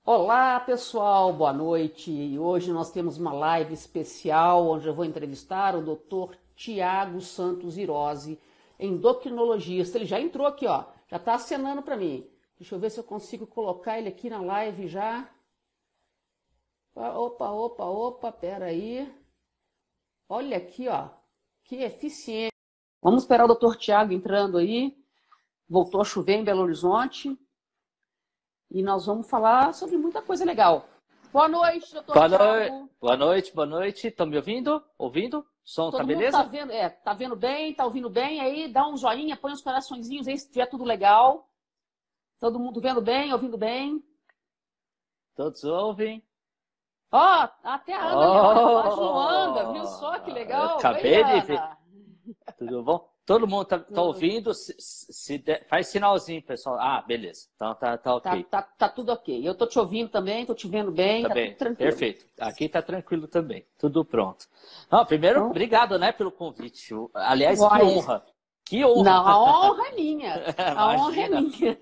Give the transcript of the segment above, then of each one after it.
Olá, pessoal, boa noite. E hoje nós temos uma live especial onde eu vou entrevistar o Dr. Tiago Santos Hirose, endocrinologista. Ele já entrou aqui, ó, já está acenando para mim. Deixa eu ver se eu consigo colocar ele aqui na live já. Opa, pera aí. Olha aqui, ó, que eficiente. Vamos esperar o Dr. Tiago entrando aí. Voltou a chover em Belo Horizonte. E nós vamos falar sobre muita coisa legal. Boa noite, doutor Tiago. Boa noite, boa noite. Estão me ouvindo? Ouvindo? Som, Todo tá mundo beleza? tá vendo bem, tá ouvindo bem, aí dá um joinha, põe uns coraçõezinhos aí se tiver tudo legal. Todo mundo vendo bem, ouvindo bem. Todos ouvem? Ó, até a Ana Leonardo anda, viu só que legal? Acabei Oi, de ver. Ana. Tudo bom? Todo mundo tá ouvindo? Faz sinalzinho, pessoal. Ah, beleza. Então tá ok. Tá tudo ok. Eu tô te ouvindo também, tô te vendo bem, tá bem. tudo tranquilo. Perfeito. Aqui tá tranquilo também. Tudo pronto. Não, primeiro, Então, obrigado, né, pelo convite. Aliás, Uai. que honra. Que honra. Não, a honra é minha. A honra é Imagina. minha.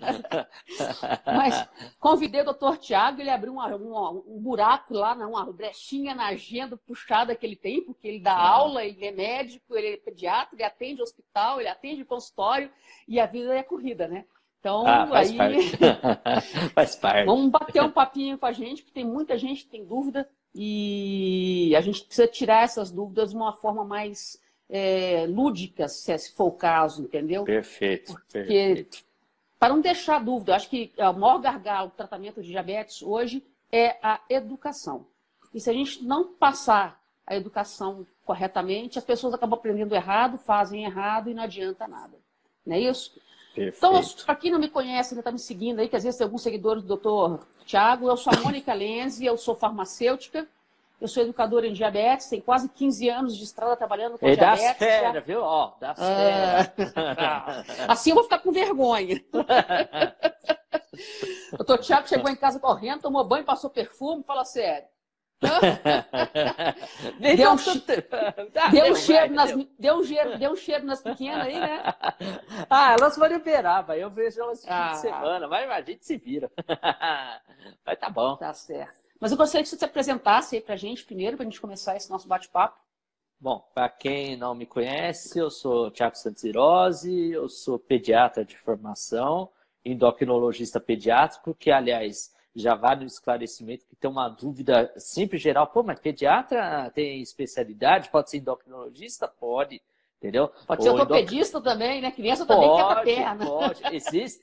Mas convidei o doutor Tiago, ele abriu um buraco lá, uma brechinha na agenda puxada que ele tem, porque ele dá aula, ele é médico, ele é pediatra, ele atende hospital, ele atende consultório, e a vida é corrida, né? Então, faz aí parte. Faz parte. vamos bater um papinho com a gente, porque tem muita gente que tem dúvida, e a gente precisa tirar essas dúvidas de uma forma mais lúdica, se for o caso, entendeu? Perfeito, Porque, perfeito. para não deixar dúvida, acho que o maior gargalo do tratamento de diabetes hoje é a educação. E se a gente não passar a educação corretamente, as pessoas acabam aprendendo errado, fazem errado e não adianta nada. Não é isso? Perfeito. Então, para quem não me conhece, ainda está me seguindo aí, que às vezes tem alguns seguidores do Dr. Tiago, eu sou a Mônica Lenzi, eu sou farmacêutica, eu sou educadora em diabetes, tenho quase 15 anos de estrada trabalhando com diabetes. Das férias, viu? Ó, das férias. Assim eu vou ficar com vergonha. O doutor Tiago chegou em casa correndo, tomou banho, passou perfume, fala sério. Deu um cheiro nas pequenas aí, né? Elas vão liberar, vai. Eu vejo elas no fim de semana, mas a gente se vira. Mas tá bom. Tá certo. Mas eu gostaria que você se apresentasse aí pra gente primeiro, pra gente começar esse nosso bate-papo. Bom, para quem não me conhece, eu sou Tiago Santos Hirose, eu sou pediatra de formação, endocrinologista pediátrico, que, aliás, já vale o esclarecimento que tem uma dúvida sempre geral. Pô, mas pediatra tem especialidade? Pode ser endocrinologista? Pode, entendeu? Pode ser ortopedista também, né? Criança também quebra perna. Pode.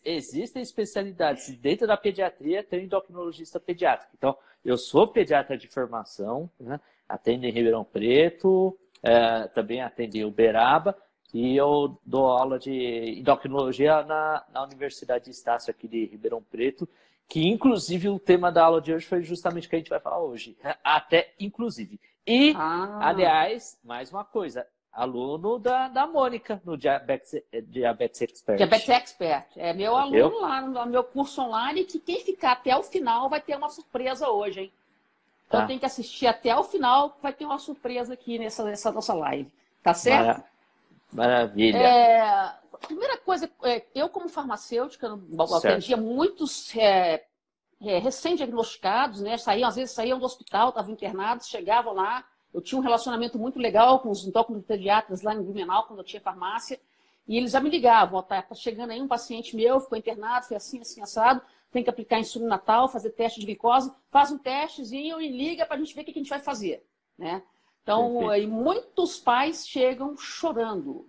Existem especialidades. Dentro da pediatria tem endocrinologista pediátrico. Então, eu sou pediatra de formação, né? Atendo em Ribeirão Preto, também atendo em Uberaba, e eu dou aula de endocrinologia na Universidade de Estácio aqui de Ribeirão Preto, que inclusive o tema da aula de hoje foi justamente o que a gente vai falar hoje. Até inclusive. E, aliás, mais uma coisa, aluno da Mônica no Diabetes Expert. Diabetes Expert. É meu aluno lá no meu curso online, que quem ficar até o final vai ter uma surpresa hoje, hein? Então tem que assistir até o final, vai ter uma surpresa aqui nessa nossa live. Tá certo? Maravilha. Primeira coisa, eu como farmacêutica, atendia muitos recém-diagnosticados, né? Às vezes saíam do hospital, estavam internados, chegavam lá. Eu tinha um relacionamento muito legal com os endocrinopediatras lá em Blumenau, quando eu tinha farmácia, e eles já me ligavam, tá chegando aí um paciente meu, ficou internado, foi assim, assado, tem que aplicar insulina natal, fazer teste de glicose, faz um testezinho e liga para a gente ver o que a gente vai fazer, né? Então, aí, muitos pais chegam chorando.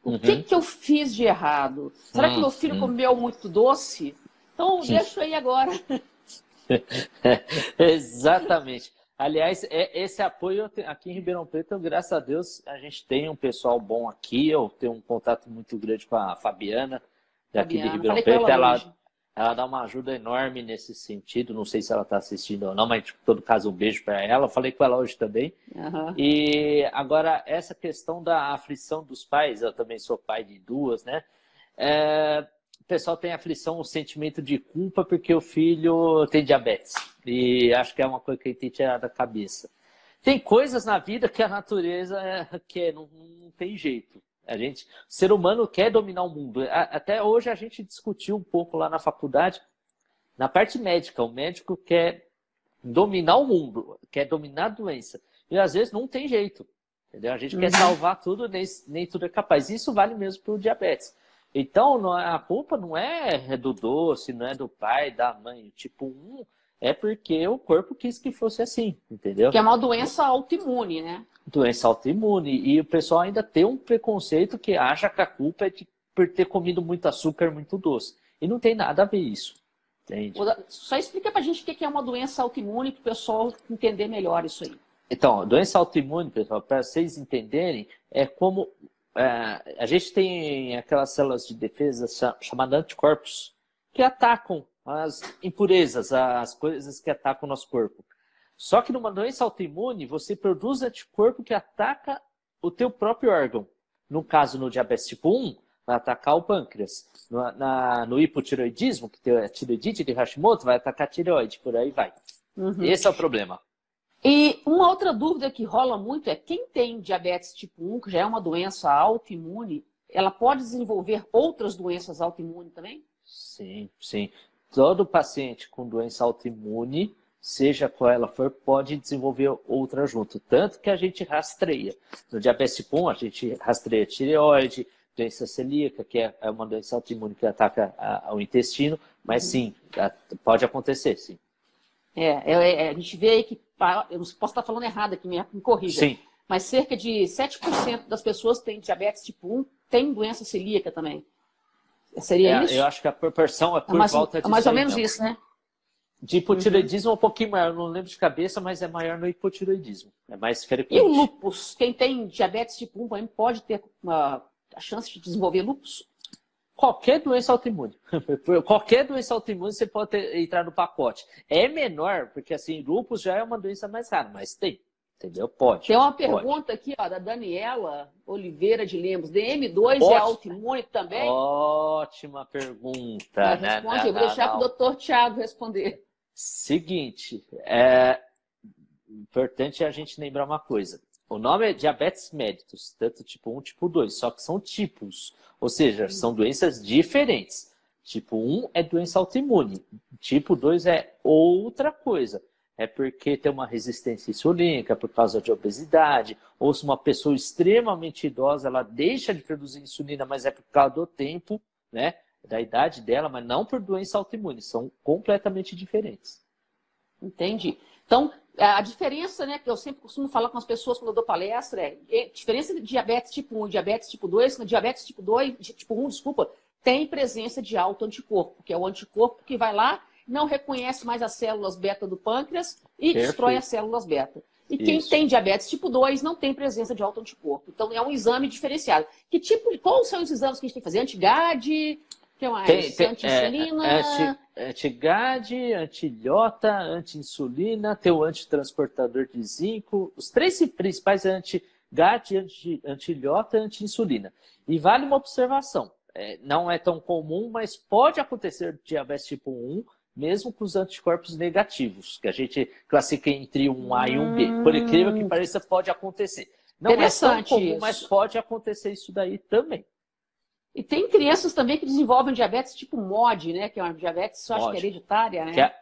O que eu fiz de errado? Será que meu filho comeu muito doce? Então, deixa aí agora. Exatamente. Aliás, esse apoio aqui em Ribeirão Preto, graças a Deus, a gente tem um pessoal bom aqui. Eu tenho um contato muito grande com a Fabiana, daqui de Ribeirão Preto. Ela dá uma ajuda enorme nesse sentido. Não sei se ela está assistindo ou não, mas em todo caso, um beijo para ela. Eu falei com ela hoje também. E agora, essa questão da aflição dos pais, eu também sou pai de duas, né? O pessoal tem aflição, o sentimento de culpa porque o filho tem diabetes. E acho que é uma coisa que a gente tem que tirar da cabeça. Tem coisas na vida que a natureza não tem jeito. O ser humano quer dominar o mundo. Até hoje a gente discutiu um pouco lá na faculdade na parte médica. O médico quer dominar o mundo, quer dominar a doença. E às vezes não tem jeito. Entendeu? A gente quer salvar tudo, nem tudo é capaz. Isso vale mesmo para o diabetes. Então, a culpa não é do doce, não é do pai, da mãe. Tipo 1 é porque o corpo quis que fosse assim, entendeu? Que é uma doença autoimune, né? Doença autoimune. E o pessoal ainda tem um preconceito que acha que a culpa é por ter comido muito açúcar, muito doce. E não tem nada a ver isso. Entende? Só explica pra gente o que é uma doença autoimune para o pessoal entender melhor isso aí. Então, doença autoimune, pessoal, para vocês entenderem, é como a gente tem aquelas células de defesa chamadas anticorpos que atacam as impurezas, as coisas que atacam o nosso corpo. Só que numa doença autoimune, você produz anticorpo que ataca o teu próprio órgão. No caso, no diabetes tipo 1, vai atacar o pâncreas. No hipotireoidismo, que tem a tireoidite de Hashimoto, vai atacar a tireoide, por aí vai. Esse é o problema. E uma outra dúvida que rola muito é quem tem diabetes tipo 1, que já é uma doença autoimune, ela pode desenvolver outras doenças autoimunes também? Sim, sim. Todo paciente com doença autoimune, seja qual ela for, pode desenvolver outra junto. Tanto que a gente rastreia. No diabetes tipo 1, a gente rastreia tireoide, doença celíaca, que é uma doença autoimune que ataca o intestino, mas sim, pode acontecer, sim. A gente vê aí que, eu posso estar falando errado aqui, me corrija, sim. Mas cerca de 7% das pessoas que têm diabetes tipo 1 têm doença celíaca também. Seria isso? Eu acho que a proporção é por volta de mais ou menos isso, né? De hipotireoidismo é um pouquinho maior, não lembro de cabeça, mas é maior no hipotireoidismo. É mais frequente. E o lúpus? Quem tem diabetes tipo 1 pode ter a chance de desenvolver lúpus? Qualquer doença autoimune. Qualquer doença autoimune você pode entrar no pacote. É menor, porque assim, lúpus já é uma doença mais rara, mas tem. Entendeu? Pode. Tem uma pergunta aqui, ó, da Daniela Oliveira de Lemos. DM2 é autoimune também? Ótima pergunta. Responde, eu vou deixar para o doutor Tiago responder. Seguinte, é importante a gente lembrar uma coisa. O nome é diabetes mellitus, tanto tipo 1 e tipo 2, só que são tipos, ou seja, são doenças diferentes. Tipo 1 é doença autoimune, tipo 2 é outra coisa. É porque tem uma resistência insulínica por causa de obesidade, ou se uma pessoa extremamente idosa, ela deixa de produzir insulina, mas é por causa do tempo, né, da idade dela, mas não por doença autoimune, são completamente diferentes. Entendi. Então, a diferença, né, que eu sempre costumo falar com as pessoas quando eu dou palestra, é a diferença de diabetes tipo 1 e diabetes tipo 2, diabetes tipo 2, tipo 1, desculpa, tem presença de autoanticorpo, que é o anticorpo que vai lá, não reconhece mais as células beta do pâncreas e destrói as células beta. E quem tem diabetes tipo 2 não tem presença de autoanticorpo. Então, é um exame diferenciado. Quais são os exames que a gente tem que fazer? Anti-GAD? Que mais? Anti-insulina? Anti-GAD, anti-ilhota, anti-insulina, tem o antitransportador de zinco. Os 3 principais é anti-GAD, anti-ilhota e anti-insulina. E vale uma observação. Não é tão comum, mas pode acontecer diabetes tipo 1, mesmo com os anticorpos negativos, que a gente classifica entre 1A e 1B. Por incrível que pareça, pode acontecer. Não é tão comum, mas pode acontecer isso daí também. E tem crianças também que desenvolvem diabetes tipo MOD, né? Que é uma diabetes, só acho que hereditária, né?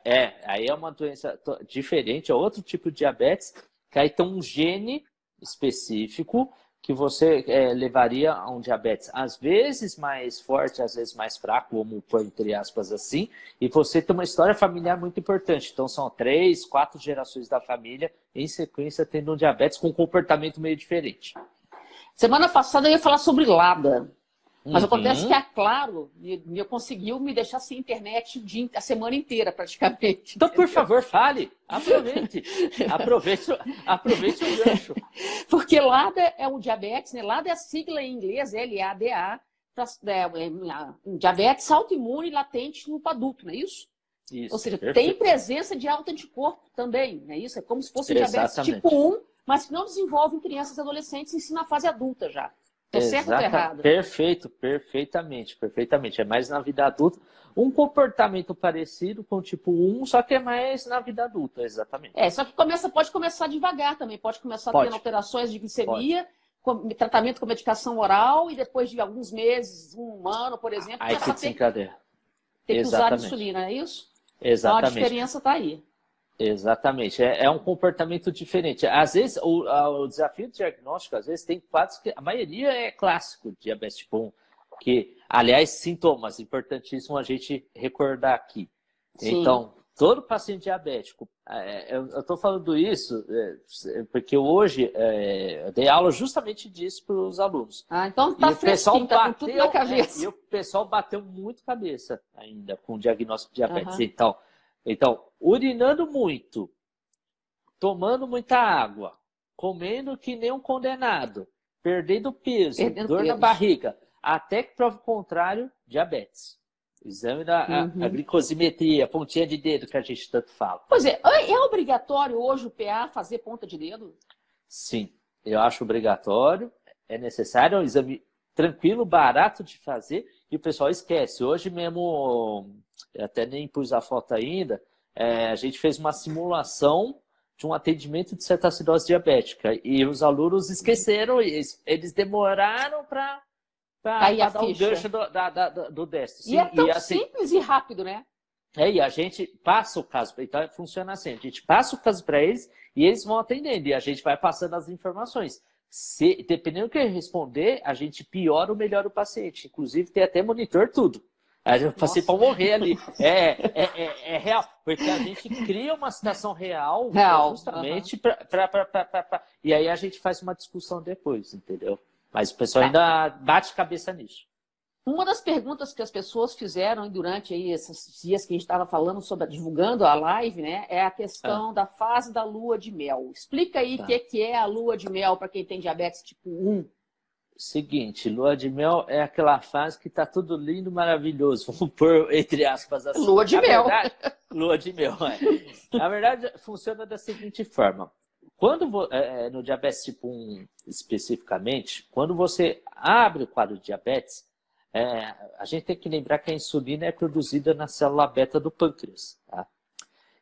Aí é uma doença diferente, é outro tipo de diabetes, que aí tem um gene específico que você levaria a um diabetes, às vezes mais forte, às vezes mais fraco, vamos pôr entre aspas assim, e você tem uma história familiar muito importante. Então são 3, 4 gerações da família, em sequência, tendo um diabetes com um comportamento meio diferente. Semana passada eu ia falar sobre LADA. Mas acontece que a Claro conseguiu me deixar sem internet a semana inteira, praticamente. Então, por favor, fale. Aproveite. Aproveite o gancho. Porque LADA é um diabetes, né? LADA é a sigla em inglês, LADA, diabetes autoimune latente no adulto, não é isso? Isso. Ou seja, tem presença de autoanticorpo também, não é isso? É como se fosse um diabetes tipo 1, mas que não desenvolve em crianças e adolescentes e sim na fase adulta já. Tô certo ou tô errado? Perfeito, perfeitamente. É mais na vida adulta. Um comportamento parecido com o tipo 1, só que é mais na vida adulta, exatamente. Só que pode começar devagar também. Pode começar tendo alterações de glicemia, tratamento com medicação oral, e depois de alguns meses, 1 ano, por exemplo, aí que desencadeia. Tem que usar insulina, é isso? Então a diferença está aí. Exatamente, é um comportamento diferente. Às vezes, o desafio diagnóstico, às vezes, tem quadros que a maioria é clássico de diabetes tipo 1, que, aliás, sintomas, importantíssimo a gente recordar aqui. Sim. Então, todo paciente diabético, eu estou falando isso porque hoje eu dei aula justamente disso para os alunos. Então tá fresquinho, está com tudo na cabeça. E o pessoal bateu muito cabeça ainda com o diagnóstico de diabetes. Então, urinando muito, tomando muita água, comendo que nem um condenado, perdendo peso, dor na barriga, até que prova o contrário, diabetes. Exame da a glicosimetria, a pontinha de dedo que a gente tanto fala. Pois é obrigatório hoje o PA fazer ponta de dedo? Sim, eu acho obrigatório, é necessário, é um exame tranquilo, barato de fazer, e o pessoal esquece. Hoje mesmo, até nem pus a foto ainda, a gente fez uma simulação de um atendimento de cetoacidose diabética, e os alunos esqueceram, eles demoraram para dar o gancho do destro. Sim, e é tão simples e rápido, né? E a gente passa o caso, então funciona assim, a gente passa o caso para eles e eles vão atendendo, e a gente vai passando as informações. Dependendo do que ele responder, a gente piora ou melhora o paciente. Inclusive, tem até monitor tudo. A gente passei para morrer ali. É real, porque a gente cria uma situação real justamente e aí a gente faz uma discussão depois, entendeu? Mas o pessoal ainda bate cabeça nisso. Uma das perguntas que as pessoas fizeram durante aí esses dias que a gente estava falando sobre, divulgando a live, né, é a questão da fase da lua de mel. Explica aí o que é a lua de mel para quem tem diabetes tipo 1. Seguinte, lua de mel é aquela fase que tá tudo lindo, maravilhoso. Vamos pôr entre aspas assim. Lua de mel. Verdade, lua de mel, Na verdade, funciona da seguinte forma. Quando no diabetes tipo 1 especificamente, quando você abre o quadro de diabetes, a gente tem que lembrar que a insulina é produzida na célula beta do pâncreas. Tá?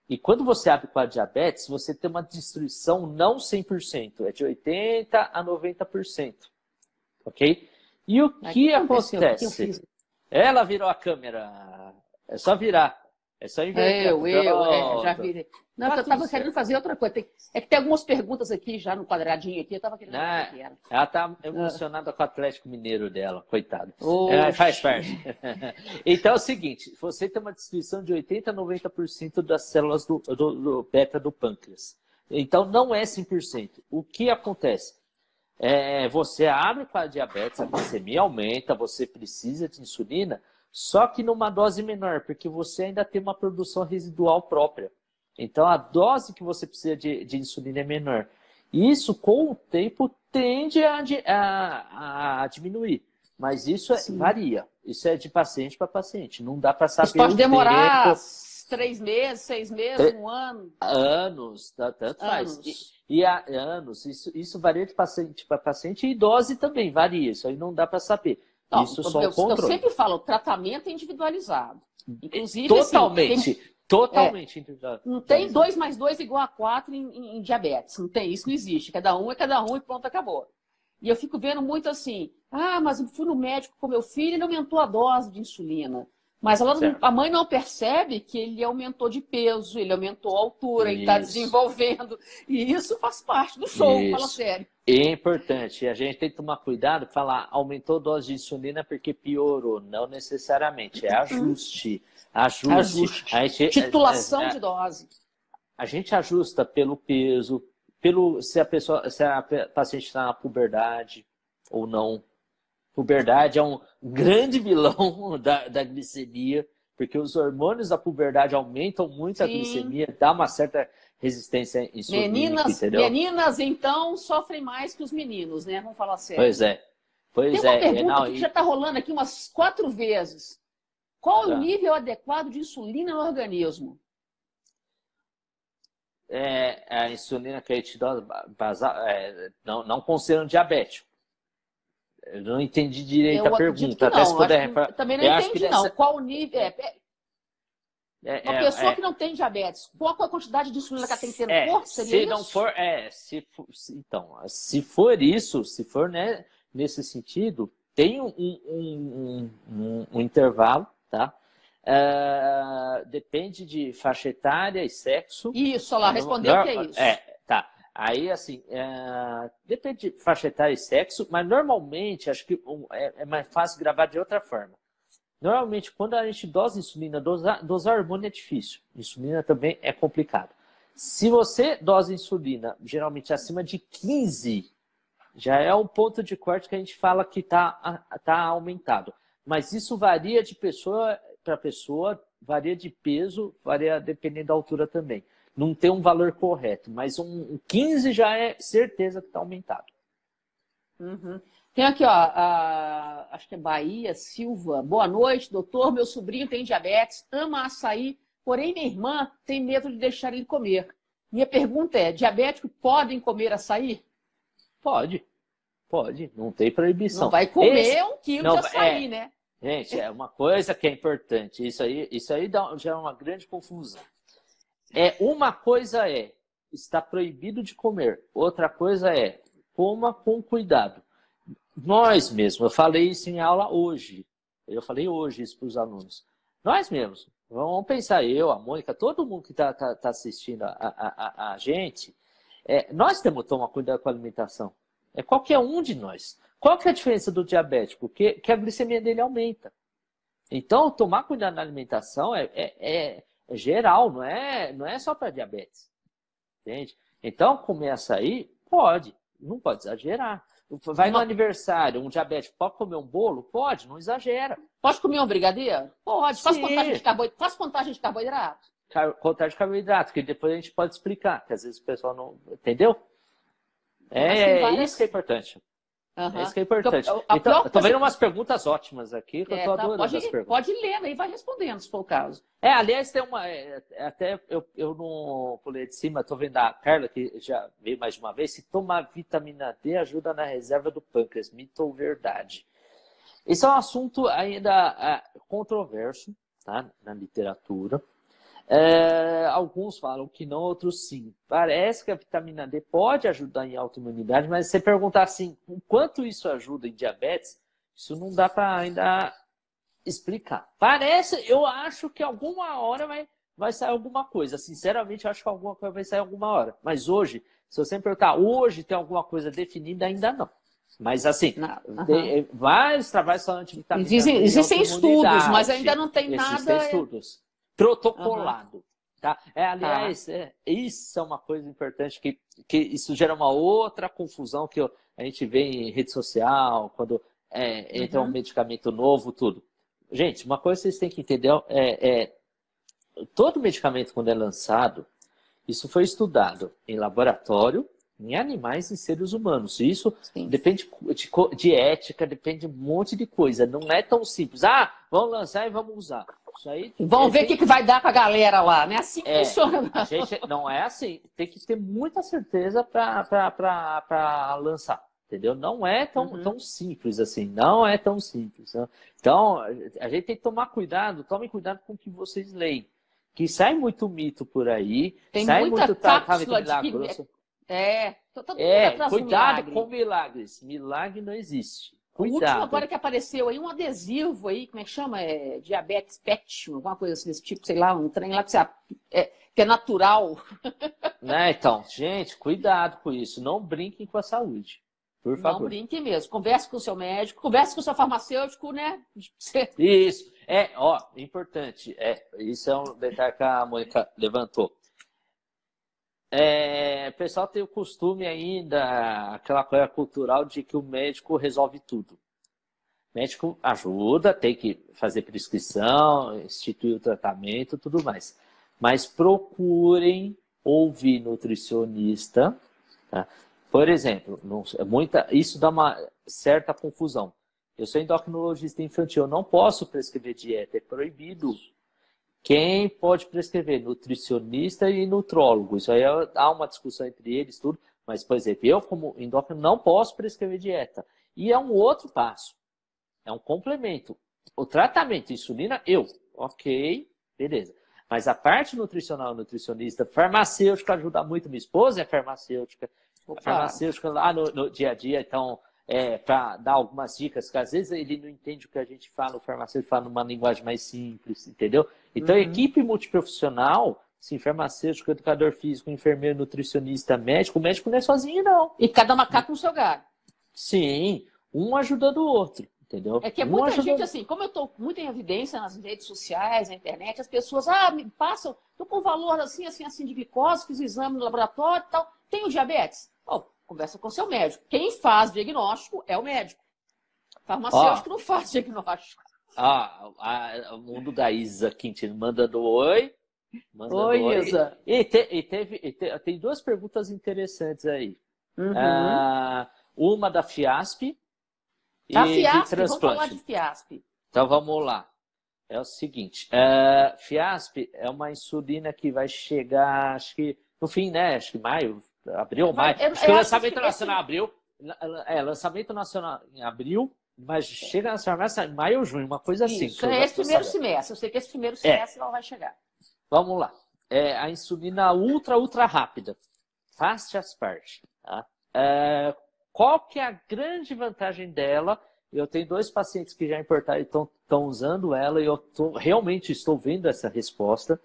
E quando você abre o quadro de diabetes, você tem uma destruição não 100%, é de 80% a 90%. Ok? E o que acontece? Ela virou a câmera. É só virar. É só inverter. Já virei. Não, eu estava querendo fazer outra coisa. É que tem algumas perguntas aqui, já no quadradinho aqui, eu estava querendo ver o que era. Ela está emocionada com o Atlético Mineiro dela, coitada. Faz parte. Então é o seguinte, você tem uma destruição de 80% a 90% das células do beta do pâncreas. Então não é 100%. O que acontece? Você abre para a diabetes, a glicemia aumenta, você precisa de insulina, só que numa dose menor, porque você ainda tem uma produção residual própria. Então, a dose que você precisa de insulina é menor. Isso, com o tempo, tende a diminuir. Mas isso varia. Isso é de paciente para paciente. Não dá para saber. Isso pode demorar 3 meses, 6 meses, 1 ano? Anos, tanto faz. E há anos. Isso varia de paciente para paciente e dose também varia. Isso aí não dá para saber. Isso só o controle. Eu sempre falo, o tratamento é individualizado. Inclusive, totalmente. Totalmente individualizado. Não tem 2 mais 2 igual a 4 em diabetes. Não tem, isso não existe. Cada um é cada um e pronto, acabou. E eu fico vendo muito assim, mas eu fui no médico com meu filho e ele aumentou a dose de insulina. Mas a mãe não percebe que ele aumentou de peso, ele aumentou a altura, ele está desenvolvendo. E isso faz parte do show, fala sério. É importante. A gente tem que tomar cuidado, falar aumentou a dose de insulina porque piorou. Não necessariamente. É ajuste. Ajuste. Titulação de dose. A gente ajusta pelo peso, se a paciente está na puberdade ou não. Puberdade é um grande vilão da glicemia, porque os hormônios da puberdade aumentam muito a glicemia, dá uma certa resistência insulínica, entendeu? Meninas, então, sofrem mais que os meninos, né? Vamos falar sério. Pois é. Tem uma pergunta que já está rolando aqui umas 4 vezes. Qual é o nível adequado de insulina no organismo? A insulina que a gente dá basal, não considerando diabético. Eu não entendi direito a pergunta. Até se puder também não entendi, não. Qual o nível? Uma pessoa que não tem diabetes, qual a quantidade de insulina que ela tem que ter no corpo? Seria se não for, então, se for isso, se for nesse sentido, tem um intervalo, tá? Depende de faixa etária e sexo. Isso, lá, respondeu o que é isso. Tá. Aí, assim, depende de faixa etária e sexo, mas normalmente, acho que é mais fácil gravar de outra forma. Normalmente, quando a gente dosa insulina, dosar hormônio é difícil. Insulina também é complicado. Se você dosa insulina, geralmente acima de 15, já é um ponto de corte que a gente fala que tá aumentado. Mas isso varia de pessoa para pessoa, varia de peso, varia dependendo da altura também. Não tem um valor correto, mas um 15 já é certeza que está aumentado. Uhum. Tem aqui, ó, acho que é Bahia, Silva. Boa noite, doutor. Meu sobrinho tem diabetes, ama açaí, porém minha irmã tem medo de deixar ele comer. Minha pergunta é, diabéticos podem comer açaí? Pode. Não tem proibição. Não vai comer 1 quilo de açaí, né? Gente, é uma coisa que é importante. Isso aí já é uma grande confusão. Uma coisa está proibido de comer. Outra coisa coma com cuidado. Nós mesmos, eu falei isso em aula hoje. Eu falei hoje isso para os alunos. Nós mesmos, vamos pensar, eu, a Mônica, todo mundo que está assistindo a gente, nós temos que tomar cuidado com a alimentação. É qualquer um de nós. Qual que é a diferença do diabético? Que a glicemia dele aumenta. Então, tomar cuidado na alimentação é geral, não é só para diabetes. Entende? Então, comer açaí, pode. Não pode exagerar. Vai no aniversário, um diabético pode comer um bolo? Pode, não exagera. Pode comer um brigadeiro? Pode. Faz contagem de carboidrato? Contagem de carboidrato, que depois a gente pode explicar, que às vezes o pessoal não... Entendeu? Isso que é importante. Uhum. É isso que é importante. Então, eu tô vendo umas perguntas ótimas aqui, que eu tô adorando as perguntas. Pode ler, aí vai respondendo, se for o caso. Aliás, tem uma... até eu não pulei de cima, tô vendo a Carla, que já veio mais de uma vez, se tomar vitamina D ajuda na reserva do pâncreas, mito ou verdade? Esse é um assunto ainda controverso, tá? Na literatura. Alguns falam que não, outros sim. Parece que a vitamina D pode ajudar em autoimunidade, mas se você perguntar assim, o quanto isso ajuda em diabetes, isso não dá para ainda explicar. Eu acho que alguma hora vai sair alguma coisa. Sinceramente, eu acho que alguma coisa vai sair alguma hora. Mas hoje, se você me perguntar, hoje tem alguma coisa definida, ainda não. Mas assim, vários trabalhos falando de vitamina D. Existem estudos, mas ainda não tem nada... Existem estudos. Protocolado. Tá? Aliás, isso é uma coisa importante, que isso gera uma outra confusão que a gente vê em rede social, quando entra um medicamento novo, tudo. Gente, uma coisa que vocês têm que entender todo medicamento, quando é lançado, isso foi estudado em laboratório, em animais e seres humanos. Isso depende de ética, depende de um monte de coisa. Não é tão simples. Vamos lançar e vamos usar. Isso aí, vamos ver o que vai dar para a galera lá. Não é assim que funciona. Não é assim. Tem que ter muita certeza para lançar. Entendeu? Não é tão simples assim. Não é tão simples. Né? Então, a gente tem que tomar cuidado. Tomem cuidado com o que vocês leem. Que sai muito mito por aí. Tem sai muita muito cápsula milagroso. Cuidado com milagres. Milagre não existe. Cuidado. O último agora que apareceu aí, um adesivo aí, como é que chama? Diabetes Pet, alguma coisa assim desse tipo, sei lá, um trem lá que é natural. Então, gente, cuidado com isso. Não brinquem com a saúde, por favor. Não brinquem mesmo. Converse com o seu médico, converse com o seu farmacêutico, né? Isso. Importante. Isso é um detalhe que a Mônica levantou. O pessoal tem o costume ainda, aquela coisa cultural de que o médico resolve tudo. O médico ajuda, tem que fazer prescrição, instituir o tratamento, tudo mais. Mas procurem ouvir nutricionista. Tá? Por exemplo, isso dá uma certa confusão. Eu sou endocrinologista infantil, eu não posso prescrever dieta, é proibido. Quem pode prescrever? Nutricionista e nutrólogo. Isso aí há uma discussão entre eles, tudo. Mas, por exemplo, eu, como endócrino, não posso prescrever dieta. E é um outro passo. É um complemento. O tratamento de insulina, ok, beleza. Mas a parte nutricional, nutricionista, farmacêutica ajuda muito. Minha esposa é farmacêutica. Farmacêutica lá no dia a dia, então para dar algumas dicas, que às vezes ele não entende o que a gente fala, o farmacêutico fala numa linguagem mais simples, entendeu? Então, equipe multiprofissional, assim, farmacêutico, educador físico, enfermeiro, nutricionista, médico, o médico não é sozinho, não. E cada macaco no seu galho. Sim, um ajudando o outro, entendeu? É que é muita gente, assim, como eu estou muito em evidência nas redes sociais, na internet, as pessoas, me passam, estou com valor assim, de glicose, fiz o exame no laboratório e tal, tenho diabetes. Conversa com seu médico. Quem faz diagnóstico é o médico. Farmacêutico não faz diagnóstico. O mundo da Isa Quintino mandando oi. Oi, Isa. E tem duas perguntas interessantes aí. Uma da Fiasp e Fiasp, de transplante. vamos falar de Fiasp. Então vamos lá. É o seguinte, Fiasp é uma insulina que vai chegar, acho que no fim, né? Acho que maio, abril ou maio. Acho que o lançamento nacional abril. Lançamento nacional em abril, mas chega na farmácia em maio ou junho, uma coisa assim. Isso, é esse primeiro semestre. Eu sei que esse primeiro semestre ela vai chegar. Vamos lá. É a insulina ultra rápida. Fast Aspart. Tá? Qual que é a grande vantagem dela? Eu tenho 2 pacientes que já importaram e estão usando ela e eu realmente estou vendo essa resposta.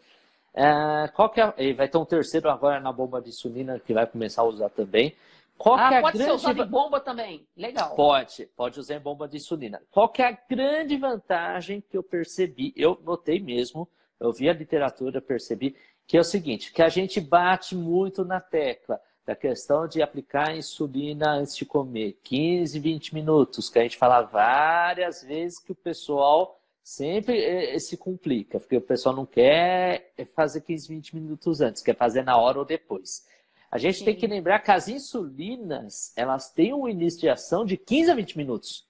E vai ter um terceiro agora na bomba de insulina que vai começar a usar também. Pode ser usado em bomba também. Legal. Pode usar em bomba de insulina. Qual que é a grande vantagem que eu percebi? Eu notei mesmo, eu vi a literatura, percebi, que é o seguinte, que a gente bate muito na tecla da questão de aplicar insulina antes de comer, 15, 20 minutos, que a gente fala várias vezes que o pessoal sempre se complica, porque o pessoal não quer fazer 15, 20 minutos antes, quer fazer na hora ou depois. A gente tem que lembrar que as insulinas, elas têm um início de ação de 15 a 20 minutos.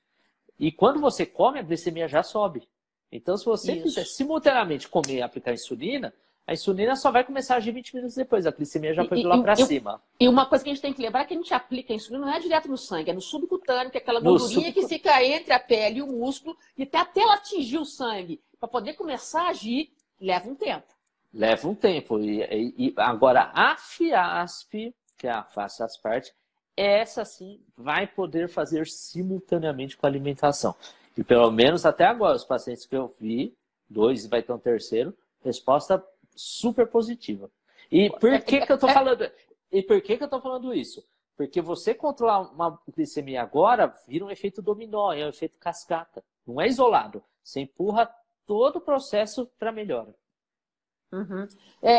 E quando você come, a glicemia já sobe. Então, se você fizer simultaneamente comer e aplicar insulina, a insulina só vai começar a agir 20 minutos depois. A glicemia já foi lá para cima. E uma coisa que a gente tem que lembrar é que a gente aplica a insulina não é direto no sangue, é no subcutâneo, que é aquela gordurinha que fica entre a pele e o músculo, e até ela atingir o sangue, para poder começar a agir, leva um tempo. Leva um tempo. E agora, a Fiasp, que é a Fast Aspart, essa sim vai poder fazer simultaneamente com a alimentação. E pelo menos até agora, os pacientes que eu vi, 2 e vai ter um terceiro, resposta super positiva. E por que eu estou falando? E por que eu estou falando isso? Porque você controlar uma glicemia agora vira um efeito dominó, é um efeito cascata. Não é isolado. Você empurra todo o processo para melhora.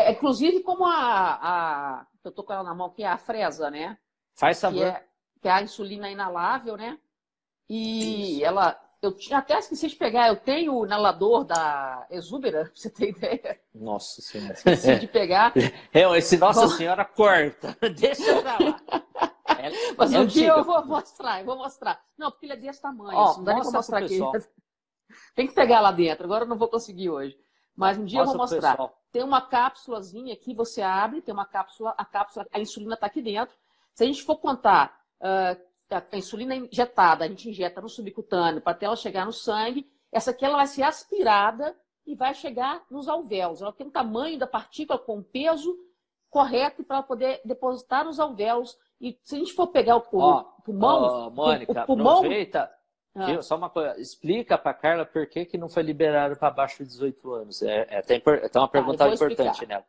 Inclusive, como eu estou com ela na mão, que é a Fresa, né? Faz sabor. Que é a insulina inalável, né? E eu tinha até esqueci de pegar, eu tenho o inalador da Exubera, pra você ter ideia. Nossa Senhora. Esqueci de pegar. Esse Nossa Senhora corta. Deixa pra lá. Mas um dia eu vou mostrar. Não, porque ele é desse tamanho. Não dá nem pra mostrar aqui. Tem que pegar lá dentro. Agora eu não vou conseguir hoje. Mas um dia eu vou mostrar. Tem uma cápsulazinha que você abre, tem uma cápsula, a insulina está aqui dentro. Se a gente for contar a insulina injetada, a gente injeta no subcutâneo para até ela chegar no sangue, essa aqui ela vai ser aspirada e vai chegar nos alvéolos. Ela tem o tamanho da partícula com o peso correto para poder depositar nos alvéolos. E se a gente for pegar o pulmão... Mônica, aproveita... Só uma coisa, explica para Carla por que não foi liberado para abaixo de 18 anos. Tem uma pergunta importante nela.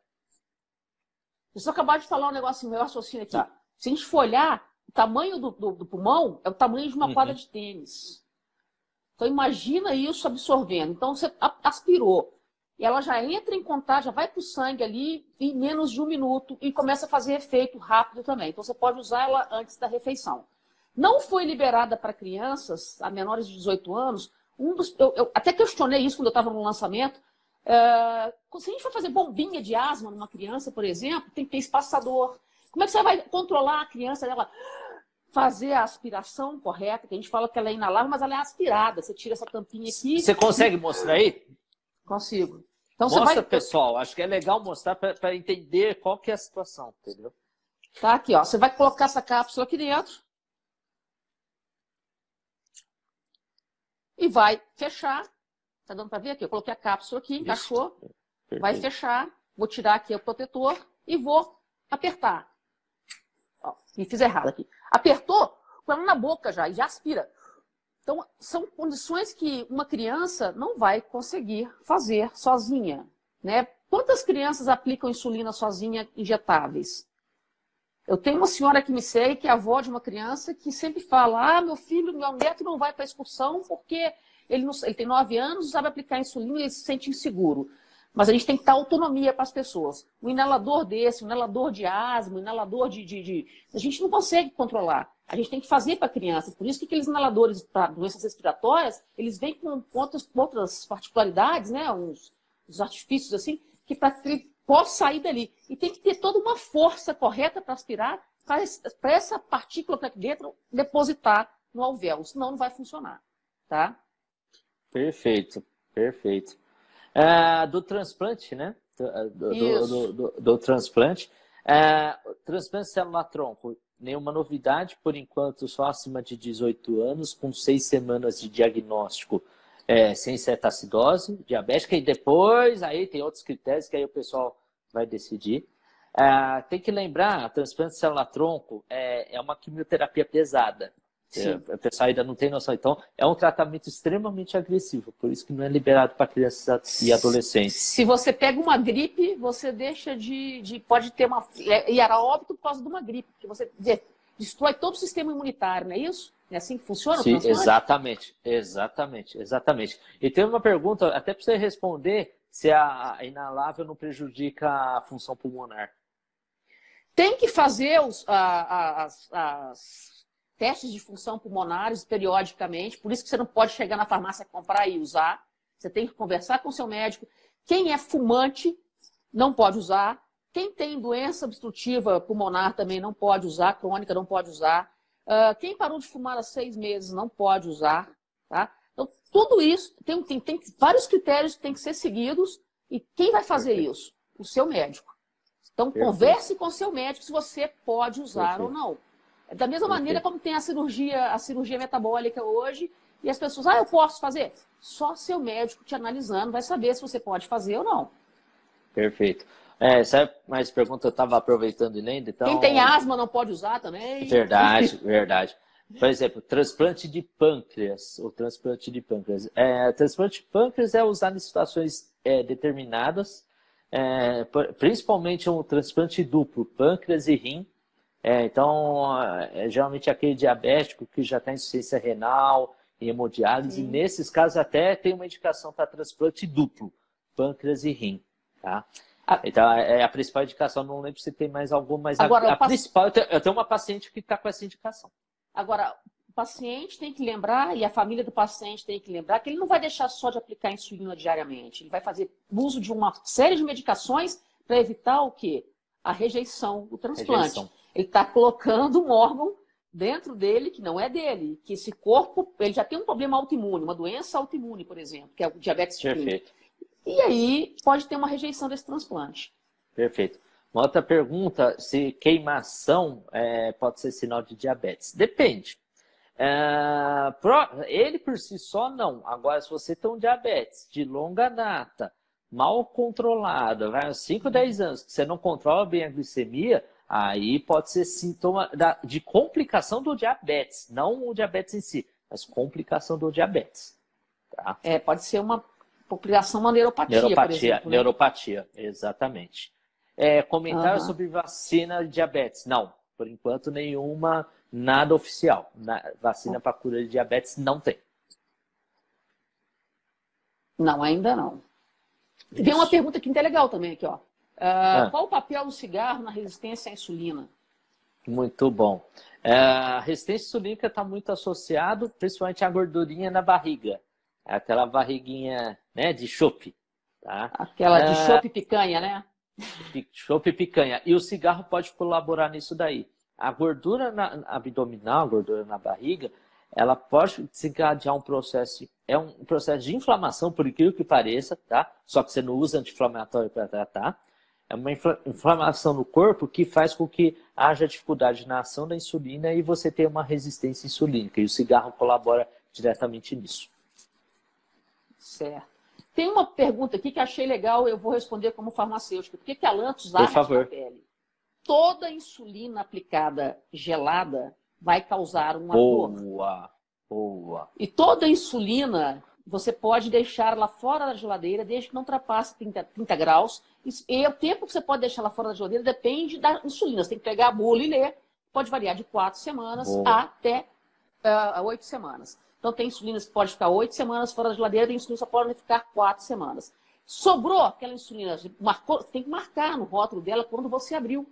Eu só acabar de falar um negócio, meu raciocínio aqui. Se a gente for olhar, o tamanho do pulmão é o tamanho de uma quadra de tênis. Então imagina isso absorvendo. Então você aspirou. E ela já entra em contato, já vai para o sangue ali em menos de 1 minuto e começa a fazer efeito rápido também. Então você pode usar ela antes da refeição. Não foi liberada para crianças a menores de 18 anos. Eu até questionei isso quando eu estava no lançamento. Se a gente for fazer bombinha de asma numa criança, por exemplo, tem que ter espaçador. Como é que você vai controlar a criança dela fazer a aspiração correta? Que a gente fala que ela é inalável, mas ela é aspirada. Você tira essa tampinha aqui. Você consegue mostrar aí? Consigo. Então, mostra, pessoal. Acho que é legal mostrar para entender qual que é a situação, entendeu? Tá aqui, ó. Você vai colocar essa cápsula aqui dentro. E vai fechar. Tá dando para ver aqui? Eu coloquei a cápsula aqui, encaixou. Perfeito. Vai fechar. Vou tirar aqui o protetor e vou apertar. Ó, me fiz errado aqui. Apertou, com ela na boca já, e já aspira. Então, são condições que uma criança não vai conseguir fazer sozinha, né? Quantas crianças aplicam insulina sozinha injetáveis? Eu tenho uma senhora que me segue, que é avó de uma criança, que sempre fala, meu filho, meu neto não vai para a excursão porque ele tem 9 anos, sabe aplicar insulina e ele se sente inseguro. Mas a gente tem que dar autonomia para as pessoas. Um inalador desse, um inalador de asma, um inalador a gente não consegue controlar. A gente tem que fazer para a criança. Por isso que aqueles inaladores para doenças respiratórias, eles vêm com outras particularidades, né? uns artifícios assim, que para que ele possa sair dali. E tem que ter toda uma força correta para aspirar, para essa partícula que está aqui dentro depositar no alvéolo. Senão não vai funcionar. Tá? Perfeito, perfeito. Do transplante, né? Do transplante. Transplante celular-tronco, nenhuma novidade, por enquanto só acima de 18 anos, com 6 semanas de diagnóstico sem cetacidose diabética, e depois aí tem outros critérios que aí o pessoal vai decidir. Tem que lembrar, transplante celular-tronco é uma quimioterapia pesada. O pessoal ainda não tem noção. Então, é um tratamento extremamente agressivo. Por isso que não é liberado para crianças e adolescentes. Se você pega uma gripe, você deixa pode ter ir a óbito por causa de uma gripe. Porque você destrói todo o sistema imunitário, não é isso? É assim que funciona? Sim, exatamente. E tem uma pergunta, até para você responder, se a inalável não prejudica a função pulmonar. Tem que fazer testes de função pulmonares periodicamente, por isso que você não pode chegar na farmácia, comprar e usar. Você tem que conversar com o seu médico. Quem é fumante não pode usar. Quem tem doença obstrutiva pulmonar também não pode usar, crônica não pode usar. Quem parou de fumar há 6 meses não pode usar. Tá? Então, tudo isso, tem vários critérios que têm que ser seguidos. E quem vai fazer isso? O seu médico. Então, converse com o seu médico se você pode usar ou não. Da mesma maneira como tem a cirurgia metabólica hoje, e as pessoas, eu posso fazer? Só seu médico te analisando vai saber se você pode fazer ou não. Perfeito. Sabe mais pergunta? Eu estava aproveitando e lendo. Então... Quem tem asma não pode usar também. Verdade. Por exemplo, transplante de pâncreas. O transplante de pâncreas. Transplante de pâncreas é usado em situações determinadas, principalmente um transplante duplo, pâncreas e rim. Então, geralmente aquele diabético que já tem insuficiência renal, hemodiálise, e nesses casos até tem uma indicação para transplante duplo, pâncreas e rim. Tá? Então, a principal indicação, não lembro se tem mais alguma, mas agora, principal, eu tenho uma paciente que está com essa indicação. Agora, o paciente tem que lembrar, e a família do paciente tem que lembrar, que ele não vai deixar só de aplicar insulina diariamente, ele vai fazer uso de uma série de medicações para evitar o quê? A rejeição do transplante. Ele está colocando um órgão dentro dele que não é dele, que esse corpo, ele já tem um problema autoimune, uma doença autoimune, por exemplo, que é o diabetes tipo 1. Perfeito. E aí pode ter uma rejeição desse transplante. Perfeito. Uma outra pergunta, se queimação pode ser sinal de diabetes. Depende. Ele por si só, não. Agora, se você tem um diabetes de longa data, mal controlado, vai uns 5, 10 anos, que você não controla bem a glicemia, aí pode ser sintoma de complicação do diabetes. Não o diabetes em si, mas complicação do diabetes. Tá? Pode ser uma complicação, uma neuropatia, por exemplo. Né? Neuropatia, exatamente. Comentário sobre vacina de diabetes. Não, por enquanto nenhuma, nada oficial. Vacina para cura de diabetes não tem. Não, ainda não. Tem uma pergunta aqui muito legal também, aqui, ó. Qual o papel do cigarro na resistência à insulina? Muito bom. A resistência insulínica está muito associado, principalmente à gordurinha na barriga. Aquela barriguinha, né, de chope. Tá? Aquela de chope picanha, né? Chope picanha. E o cigarro pode colaborar nisso daí. A gordura abdominal, a gordura na barriga, ela pode desencadear um processo de inflamação, por incrível que pareça, tá? Só que você não usa anti-inflamatório para tratar. É uma inflamação no corpo que faz com que haja dificuldade na ação da insulina e você tenha uma resistência insulínica. E o cigarro colabora diretamente nisso. Certo. Tem uma pergunta aqui que achei legal, eu vou responder como farmacêutico. Por que a Lantus arde na pele? Toda insulina aplicada gelada vai causar uma dor. Boa. E toda a insulina, você pode deixar ela fora da geladeira, desde que não ultrapasse 30 graus. E o tempo que você pode deixar ela fora da geladeira depende da insulina. Você tem que pegar a bula e ler. Pode variar de 4 semanas até 8 semanas. Então, tem insulinas que pode ficar 8 semanas fora da geladeira, tem insulinas que podem ficar 4 semanas. Sobrou aquela insulina, marcou, tem que marcar no rótulo dela quando você abriu.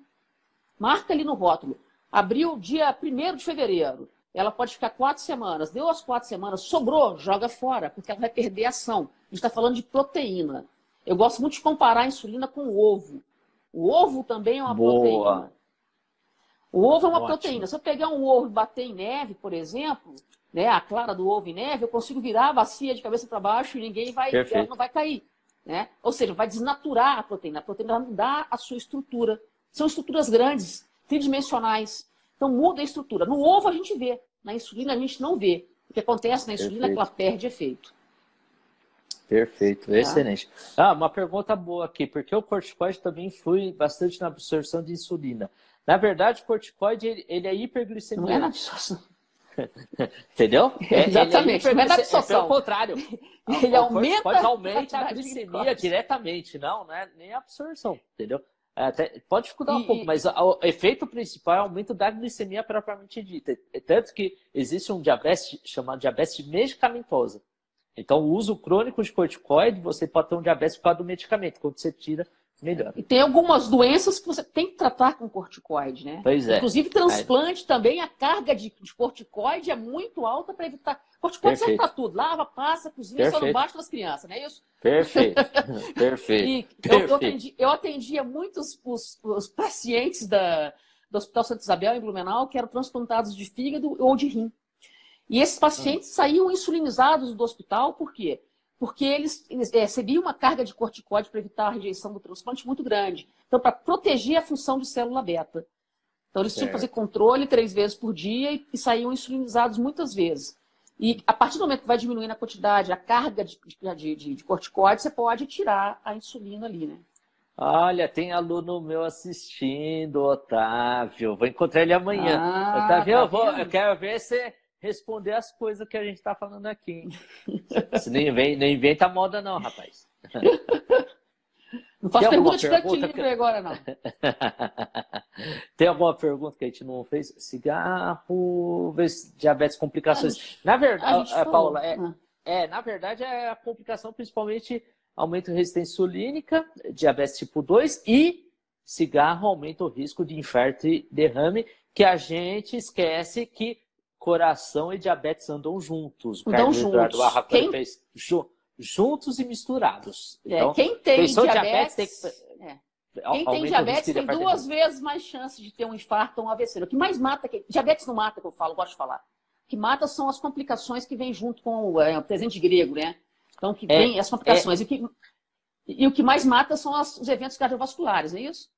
Marca ali no rótulo. Abriu dia 1º de fevereiro. Ela pode ficar 4 semanas. Deu as 4 semanas, sobrou, joga fora, porque ela vai perder ação. A gente está falando de proteína. Eu gosto muito de comparar a insulina com o ovo. O ovo também é uma proteína. O ovo é uma proteína. Se eu pegar um ovo e bater em neve, por exemplo, né, a clara do ovo em neve, eu consigo virar a bacia de cabeça para baixo e ninguém vai, ela não vai cair. Né? Ou seja, vai desnaturar a proteína. A proteína vai mudar a sua estrutura. São estruturas grandes, tridimensionais. Então muda a estrutura. No ovo a gente vê, na insulina a gente não vê. O que acontece na insulina é que ela perde efeito. Perfeito, excelente. Uma pergunta boa aqui, porque o corticoide também influi bastante na absorção de insulina. Na verdade, o corticoide ele é hiperglicemia. Não é na absorção. Entendeu? Exatamente, não é na absorção. Pelo contrário. Ele aumenta a glicemia diretamente, não é nem a absorção, entendeu? Pode dificultar um pouco, mas o efeito principal é o aumento da glicemia propriamente dita. Tanto que existe um diabetes chamado diabetes medicamentosa. Então, o uso crônico de corticoide, você pode ter um diabetes por causa do medicamento. Quando você tira, melhora. E tem algumas doenças que você tem que tratar com corticoide, né? Pois é. Inclusive, transplante também, a carga de corticoide é muito alta para evitar. Corticoide serve para tudo. Lava, passa, cozinha, só não baixa das crianças, não é isso? Perfeito. Perfeito. Eu atendia muitos os pacientes do Hospital Santa Isabel, em Blumenau, que eram transplantados de fígado ou de rim. E esses pacientes saíam insulinizados do hospital, por quê? Porque eles recebiam uma carga de corticoide para evitar a rejeição do transplante muito grande. Então, para proteger a função de célula beta. Então, eles tinham que fazer controle 3 vezes por dia e saíam insulinizados muitas vezes. E a partir do momento que vai diminuindo a quantidade, a carga de corticoide, você pode tirar a insulina ali, né? Olha, tem aluno meu assistindo, Otávio. Vou encontrar ele amanhã. Otávio, eu quero ver se responder as coisas que a gente está falando aqui. Você não inventa moda não, rapaz. Não faço pergunta de livre agora, não. Tem alguma pergunta que a gente não fez? Cigarro, diabetes, complicações. Na verdade, Paula, na verdade é a complicação principalmente aumento de resistência insulínica, diabetes tipo 2 e cigarro aumenta o risco de infarto e derrame, que a gente esquece que coração e diabetes andam juntos. Andam juntos. Fez juntos e misturados. Então, quem tem diabetes tem 2 vezes mais chance de ter um infarto ou um AVC. O que mais mata, diabetes não mata, que eu gosto de falar. O que mata são as complicações que vêm junto com o presente grego, né? Então, que vem as complicações. E o que mais mata são os eventos cardiovasculares, não é isso?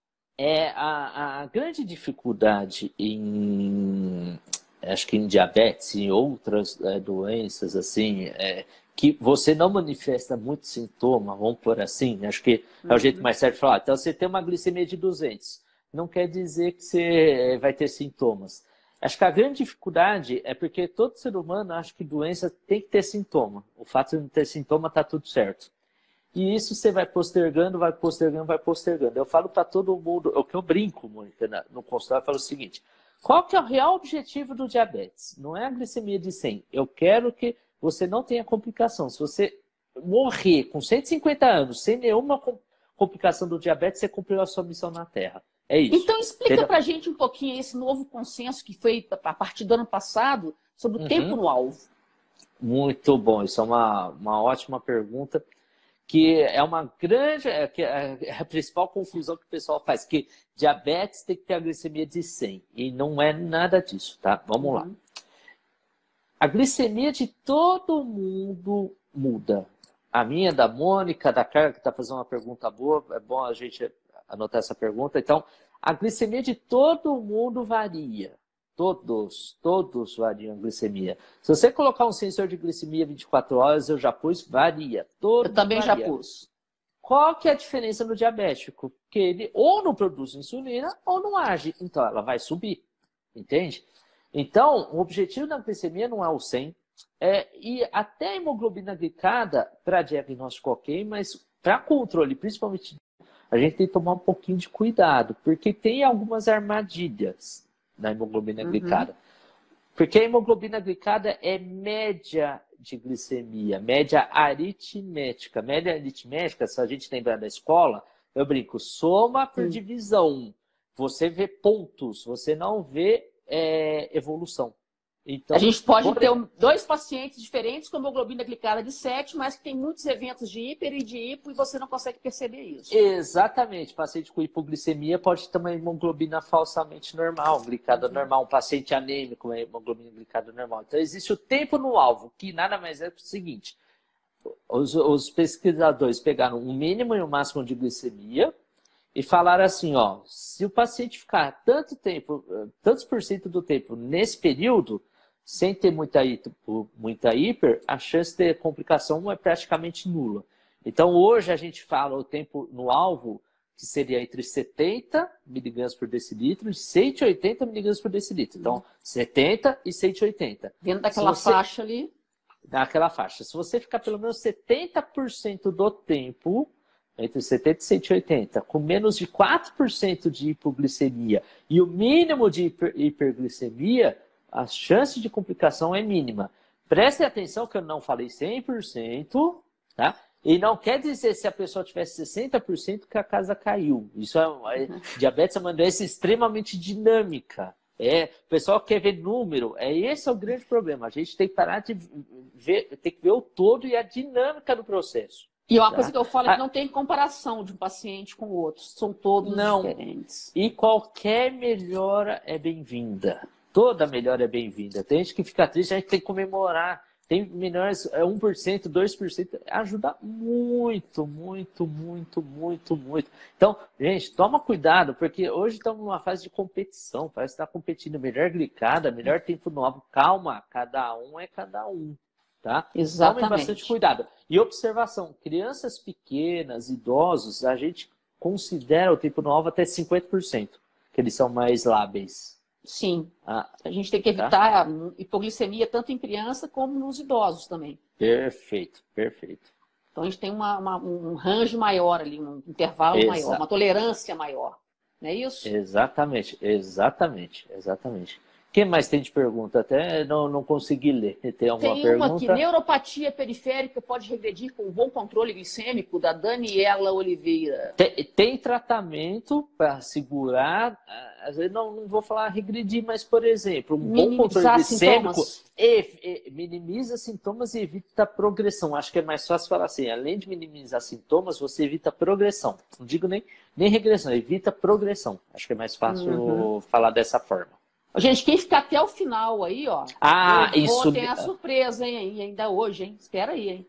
A grande dificuldade acho que em diabetes e outras doenças, assim, que você não manifesta muito sintoma, vamos por assim, acho que é o jeito mais certo de falar. Então, você tem uma glicemia de 200, não quer dizer que você vai ter sintomas. Acho que a grande dificuldade é porque todo ser humano acha que doença tem que ter sintoma. O fato de não ter sintoma está tudo certo. E isso você vai postergando, vai postergando, vai postergando. Eu falo para todo mundo, o que eu brinco muito no consultório, eu falo o seguinte: qual que é o real objetivo do diabetes? Não é a glicemia de 100. Eu quero que você não tenha complicação. Se você morrer com 150 anos sem nenhuma complicação do diabetes, você cumpriu a sua missão na Terra. É isso. Então explica pra gente um pouquinho esse novo consenso que foi a partir do ano passado sobre o tempo no alvo. Muito bom. Isso é uma ótima pergunta. Que é uma grande, a principal confusão que o pessoal faz, que diabetes tem que ter a glicemia de 100, e não é nada disso, tá? Vamos lá. A glicemia de todo mundo muda. A minha, da Mônica, da Carla, que está fazendo uma pergunta boa, é bom a gente anotar essa pergunta. Então, a glicemia de todo mundo varia. Todos variam a glicemia. Se você colocar um sensor de glicemia 24 horas, eu já pus, varia. Eu também já pus. Qual que é a diferença no diabético? Que ele ou não produz insulina ou não age. Então, ela vai subir. Entende? Então, o objetivo da glicemia não é o 100. E até a hemoglobina glicada, para diagnóstico ok, mas para controle, principalmente, a gente tem que tomar um pouquinho de cuidado, porque tem algumas armadilhas na hemoglobina glicada. Porque a hemoglobina glicada é média de glicemia, média aritmética. Média aritmética, se a gente lembrar da escola, eu brinco, soma por divisão. Você vê pontos, você não vê evolução. Então, a gente pode ter 2 pacientes diferentes com hemoglobina glicada de 7, mas que tem muitos eventos de hiper e de hipo e você não consegue perceber isso. Exatamente. Paciente com hipoglicemia pode ter uma hemoglobina falsamente normal, glicada normal. Um paciente anêmico, uma hemoglobina glicada normal. Então, existe o tempo no alvo, que nada mais é que o seguinte. Os pesquisadores pegaram um mínimo e um máximo de glicemia e falaram assim, ó, se o paciente ficar tantos por cento do tempo nesse período, sem ter muita hiper, a chance de ter complicação é praticamente nula. Então, hoje a gente fala o tempo no alvo, que seria entre 70 mg por decilitro e 180 mg por decilitro. Então, 70 e 180. Dentro daquela faixa ali? Naquela faixa. Se você ficar pelo menos 70% do tempo, entre 70 e 180, com menos de 4% de hipoglicemia e o mínimo de hiperglicemia, a chance de complicação é mínima. Prestem atenção que eu não falei 100%, tá? E não quer dizer se a pessoa tivesse 60% que a casa caiu. Isso diabetes é uma doença extremamente dinâmica. O pessoal quer ver número. Esse é o grande problema. A gente tem que parar de ver, tem que ver o todo e a dinâmica do processo. E uma coisa que eu falo é que não tem comparação de um paciente com o outro. São todos diferentes. E qualquer melhora é bem-vinda. Toda melhora é bem-vinda. Tem gente que fica triste, a gente tem que comemorar. Tem melhores, 1%, 2%. Ajuda muito, muito, muito, muito, muito. Então, gente, toma cuidado, porque hoje estamos numa fase de competição. Parece que está competindo melhor glicada, melhor tempo novo. Calma, cada um é cada um. Tá? Exatamente. Tomem bastante cuidado. E observação, crianças pequenas, idosos, a gente considera o tempo no alvo até 50%, que eles são mais lábeis. Sim. A gente tem que evitar hipoglicemia tanto em criança como nos idosos também. Perfeito, perfeito. Então a gente tem um range maior ali, um intervalo maior, uma tolerância maior. Não é isso? Exatamente, exatamente, exatamente. O que mais tem de pergunta? Até não consegui ler. Tem alguma pergunta? Tem uma aqui. Neuropatia periférica pode regredir com um bom controle glicêmico, da Daniela Oliveira. Tem tratamento para segurar. Às vezes não vou falar regredir, mas, por exemplo, um bom controle glicêmico minimiza sintomas e evita progressão. Acho que é mais fácil falar assim. Além de minimizar sintomas, você evita progressão. Não digo nem regressão, evita progressão. Acho que é mais fácil falar dessa forma. Gente, quem ficar até o final aí, ó, tem a surpresa, hein, ainda hoje, hein? Espera aí, hein?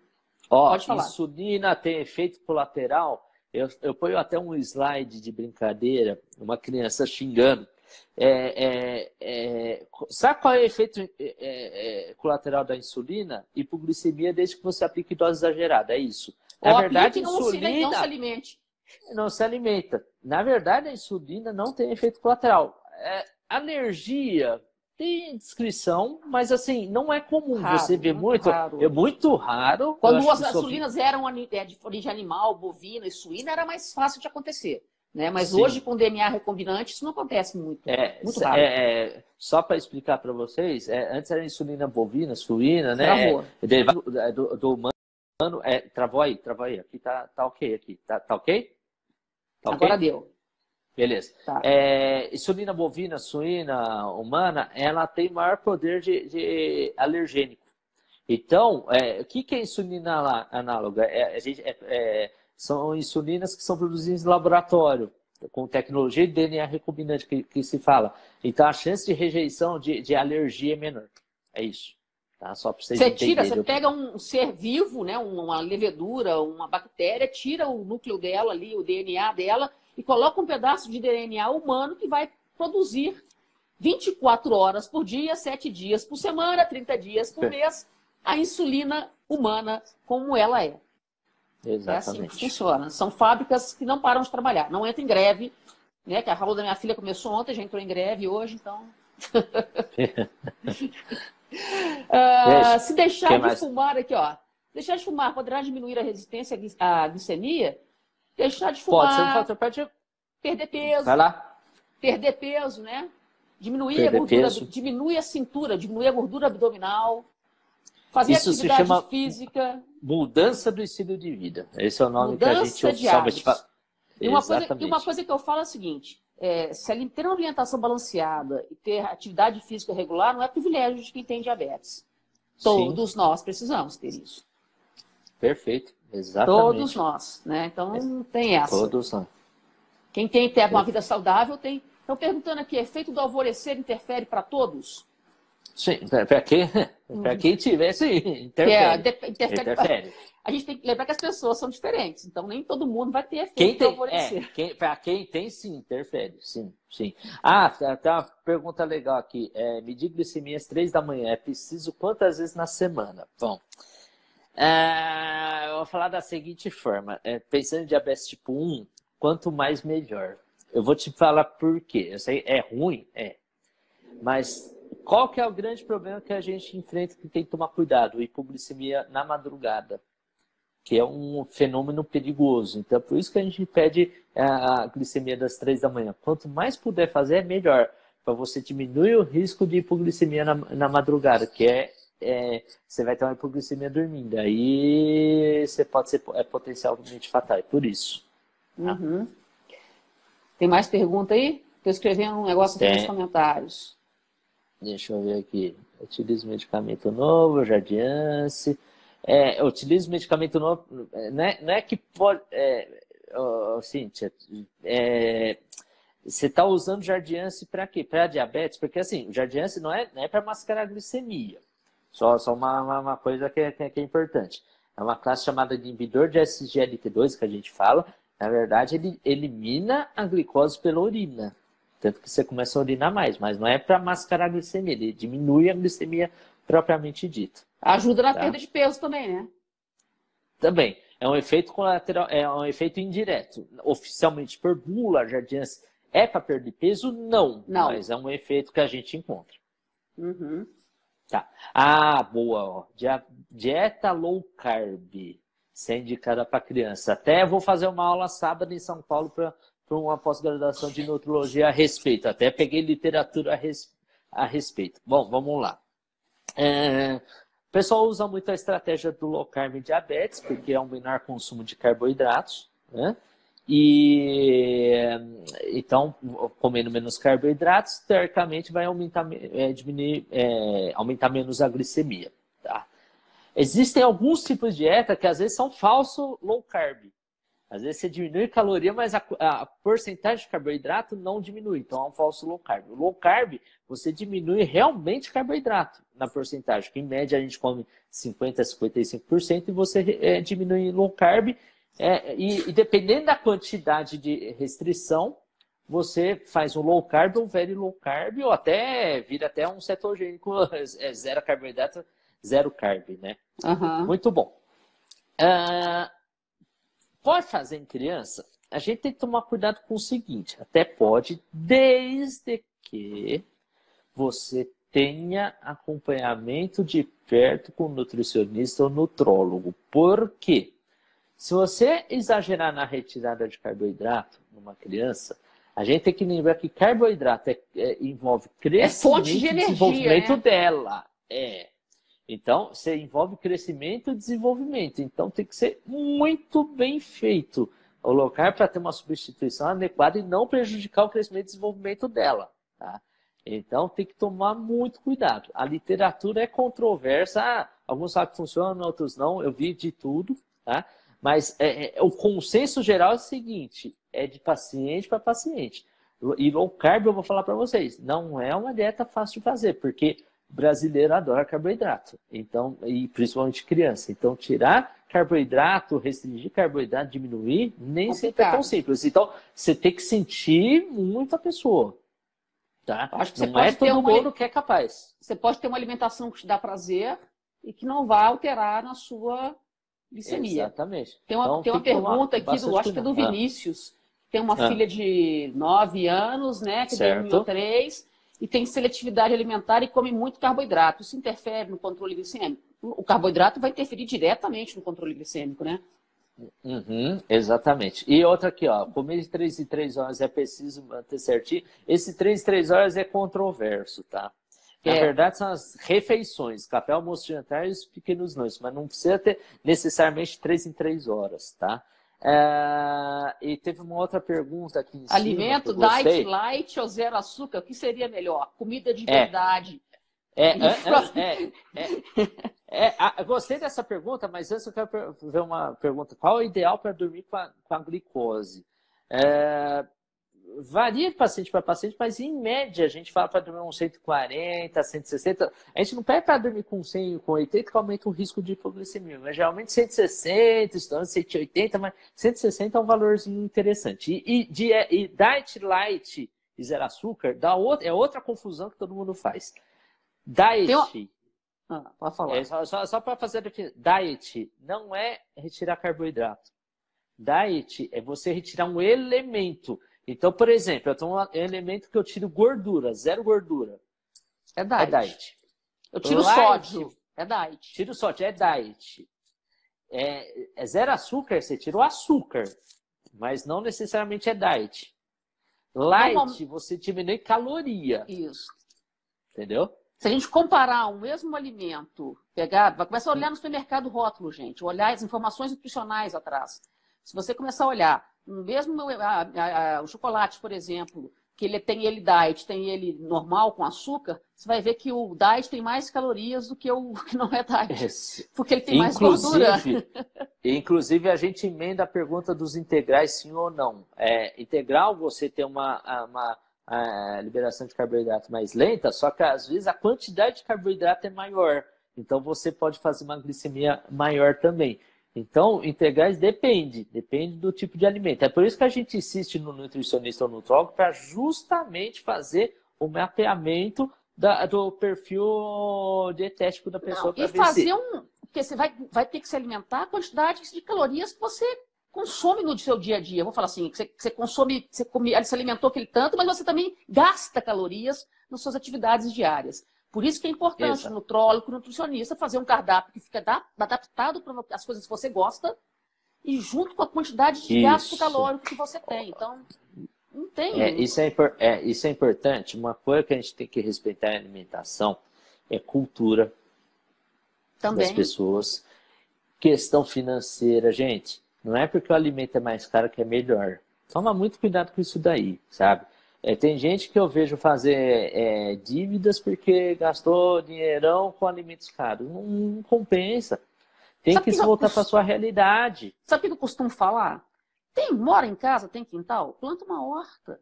Pode falar. Insulina tem efeito colateral. Eu ponho até um slide de brincadeira, uma criança xingando. Sabe qual é o efeito colateral da insulina? Hipoglicemia desde que você aplique dose exagerada, é isso. Na verdade, a insulina não se alimente. Não se alimenta. Na verdade, a insulina não tem efeito colateral. Alergia tem descrição, mas assim, não é comum. Você vê muito. É muito raro. Quando as insulinas eram de origem animal, bovina e suína, era mais fácil de acontecer. Né? Mas hoje, com DNA recombinante, isso não acontece muito. Muito raro. Só para explicar para vocês, antes era insulina bovina, suína, né? Do humano. Travou aí. Aqui tá ok. Tá ok? Agora deu. Beleza. Tá. Insulina bovina, suína, humana, ela tem maior poder de alergênico. Então, o que é insulina análoga? São insulinas que são produzidas em laboratório, com tecnologia de DNA recombinante que se fala. Então, a chance de rejeição de alergia é menor. É isso. Tá? Só para vocês entenderem. Você pega um ser vivo, né, uma levedura, uma bactéria, tira o núcleo dela ali, o DNA dela, e coloca um pedaço de DNA humano que vai produzir 24 horas por dia, 7 dias por semana, 30 dias por mês, a insulina humana como ela é. Exatamente. É assim que funciona. São fábricas que não param de trabalhar. Não entra em greve, né? Que a aula da minha filha começou ontem, já entrou em greve hoje, então Se deixar de fumar aqui, ó. Deixar de fumar poderá diminuir a resistência à glicemia? Deixar de fumar. Pode. Perder peso. Vai lá. Perder peso, né? Diminuir a gordura, diminui a cintura, diminuir a gordura abdominal. Fazer atividade física. Mudança do estilo de vida. Esse é o nome que a gente oficialmente fala. E uma coisa que eu falo é a seguinte: se ter uma alimentação balanceada e ter atividade física regular não é privilégio de quem tem diabetes. Todos nós precisamos ter isso. Perfeito, exatamente. Todos nós, né? Então não tem essa. Todos nós. Quem tem uma vida saudável tem. Estão perguntando aqui, efeito do alvorecer interfere para todos? Sim, para quem tiver, sim, interfere. A gente tem que lembrar que as pessoas são diferentes, então nem todo mundo vai ter efeito do alvorecer. Para quem tem, sim, interfere, sim. Ah, tem uma pergunta legal aqui. Medir glicemia às 3 da manhã, é preciso quantas vezes na semana? Bom, eu vou falar da seguinte forma, pensando em diabetes tipo 1, quanto mais melhor. Eu vou te falar por quê. Eu sei, é ruim? Mas qual que é o grande problema que a gente enfrenta que tem que tomar cuidado? Hipoglicemia na madrugada, que é um fenômeno perigoso. Então, por isso que a gente pede a glicemia das 3 da manhã. Quanto mais puder fazer, é melhor. Para você diminuir o risco de hipoglicemia na madrugada, que você vai ter uma hipoglicemia dormindo. Aí você pode ser potencialmente fatal. É por isso. Uhum. Tem mais pergunta aí? Estou escrevendo um negócio aqui nos comentários. Deixa eu ver aqui. Utilizo medicamento novo, Jardiance. Utilizo medicamento novo. Não é que pode. Cíntia, você está usando Jardiance para quê? Para diabetes? Porque assim, o Jardiance não é para mascarar a glicemia. Só uma coisa que é importante. É uma classe chamada de inibidor de SGLT2, que a gente fala. Na verdade, ele elimina a glicose pela urina. Tanto que você começa a urinar mais. Mas não é para mascarar a glicemia. Ele diminui a glicemia propriamente dita. Ajuda na perda de peso também, né? Também. É um efeito colateral, é um efeito indireto. Oficialmente, por bula, Jardiance é para perder peso? Não. Mas é um efeito que a gente encontra. Uhum. Tá. Boa. Ó. Dieta low carb. Ser indicada para criança. Até vou fazer uma aula sábado em São Paulo para uma pós-graduação de nutrologia a respeito. Até peguei literatura a respeito. Bom, vamos lá. O pessoal usa muito a estratégia do low carb em diabetes, porque é um menor consumo de carboidratos, né? Então, comendo menos carboidratos, teoricamente vai aumentar menos a glicemia. Tá? Existem alguns tipos de dieta que às vezes são falso low carb. Às vezes você diminui caloria, mas a porcentagem de carboidrato não diminui. Então é um falso low carb. O low carb, você diminui realmente carboidrato na porcentagem. Que em média a gente come 50% a 55% e você diminui low carb. E dependendo da quantidade de restrição, você faz um low carb, um very low carb, ou até vira até um cetogênico, zero carboidrato, zero carb, né? Uhum. Muito bom. Pode fazer em criança? A gente tem que tomar cuidado com o seguinte, até pode, desde que você tenha acompanhamento de perto com nutricionista ou nutrólogo. Por quê? Se você exagerar na retirada de carboidrato numa criança, a gente tem que lembrar que carboidrato envolve crescimento fonte de energia, e desenvolvimento né? dela. Então, você envolve crescimento e desenvolvimento. Então, tem que ser muito bem feito o low carb para ter uma substituição adequada e não prejudicar o crescimento e desenvolvimento dela. Tá? Então, tem que tomar muito cuidado. A literatura é controversa. Alguns sabem que funciona, outros não. Eu vi de tudo. Tá? Mas o consenso geral é o seguinte, é de paciente para paciente. E low carb, eu vou falar para vocês, não é uma dieta fácil de fazer, porque o brasileiro adora carboidrato, então, e principalmente criança. Então, tirar carboidrato, restringir carboidrato, diminuir, nem sempre é tão simples. Então, você tem que sentir muito a pessoa. Tá? Acho que não é todo mundo que é capaz. Você pode ter uma alimentação que te dá prazer e que não vai alterar na sua glicemia. Exatamente. Tem uma pergunta aqui, acho que é do Vinícius, tem uma filha de 9 anos, né, que deu 1.3, e tem seletividade alimentar e come muito carboidrato. Isso interfere no controle glicêmico? O carboidrato vai interferir diretamente no controle glicêmico, né? Uhum, exatamente. E outra aqui, ó, comer de 3 em 3 horas é preciso manter certinho. Esse 3 em 3 horas é controverso, tá? Na verdade, são as refeições, café, almoço, jantar e os pequenos lanches, mas não precisa ter necessariamente 3 em 3 horas, tá? E teve uma outra pergunta aqui em cima. Alimento diet light ou zero açúcar, o que seria melhor? Comida de verdade. Gostei dessa pergunta, mas antes eu quero ver uma pergunta. Qual é o ideal para dormir com a glicose? Varia de paciente para paciente, mas em média a gente fala para dormir uns 140, 160. A gente não pede para dormir com 100, com 80, que aumenta o risco de hipoglicemia. Mas geralmente 160, 180, mas 160 é um valorzinho interessante. E diet light e zero açúcar é outra confusão que todo mundo faz. Diet. Pode falar. Só para fazer a definição. Diet não é retirar carboidrato. Diet é você retirar um elemento. Então, por exemplo, eu tenho um elemento que eu tiro gordura, zero gordura. É diet. Eu tiro light, sódio. É diet. Tiro sódio, é diet. É zero açúcar, você tira o açúcar. Mas não necessariamente é diet. Light, você diminui caloria. Isso. Entendeu? Se a gente comparar o mesmo alimento, vai começar a olhar no supermercado rótulo, gente, olhar as informações nutricionais atrás. Se você começar a olhar mesmo o chocolate, por exemplo, que ele tem ele diet, tem ele normal com açúcar, você vai ver que o diet tem mais calorias do que o que não é diet. Porque ele tem mais gordura. Inclusive, a gente emenda a pergunta dos integrais, sim ou não. Integral, você tem uma liberação de carboidrato mais lenta, só que às vezes a quantidade de carboidrato é maior. Então, você pode fazer uma glicemia maior também. Então, integrais depende do tipo de alimento. É por isso que a gente insiste no nutricionista ou nutrólogo para justamente fazer o mapeamento do perfil dietético da pessoa. E fazer porque você vai ter que se alimentar a quantidade de calorias que você consome no seu dia a dia. Eu vou falar assim, que você consome, se alimentou aquele tanto, mas você também gasta calorias nas suas atividades diárias. Por isso que é importante o nutrólogo, o nutricionista, fazer um cardápio que fica adaptado para as coisas que você gosta e junto com a quantidade de gasto calórico que você tem. Então, não tem... Isso é importante. Uma coisa que a gente tem que respeitar na alimentação é cultura das pessoas. Questão financeira, gente. Não é porque o alimento é mais caro que é melhor. Toma muito cuidado com isso daí, sabe? Tem gente que eu vejo fazer dívidas porque gastou dinheirão com alimentos caros. Não compensa. Tem que se voltar para a sua realidade. Sabe o que eu costumo falar? Mora em casa, tem quintal? Planta uma horta.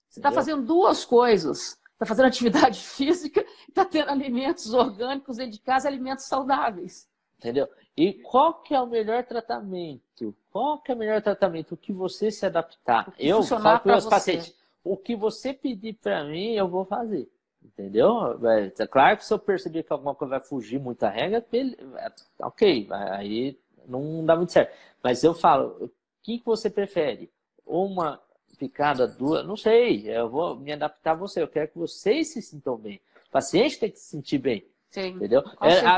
Você está fazendo duas coisas. Está fazendo atividade física e está tendo alimentos orgânicos dentro de casa, alimentos saudáveis. Entendeu? E qual que é o melhor tratamento? Qual que é o melhor tratamento? O que você se adaptar. Eu falo para os meus pacientes, o que você pedir para mim, eu vou fazer. Entendeu? É claro que se eu perceber que alguma coisa vai fugir muita regra, ok, aí não dá muito certo. Mas eu falo, o que você prefere? Uma picada, duas? Não sei, eu vou me adaptar a você. Eu quero que vocês se sintam bem. O paciente tem que se sentir bem. Sim, entendeu?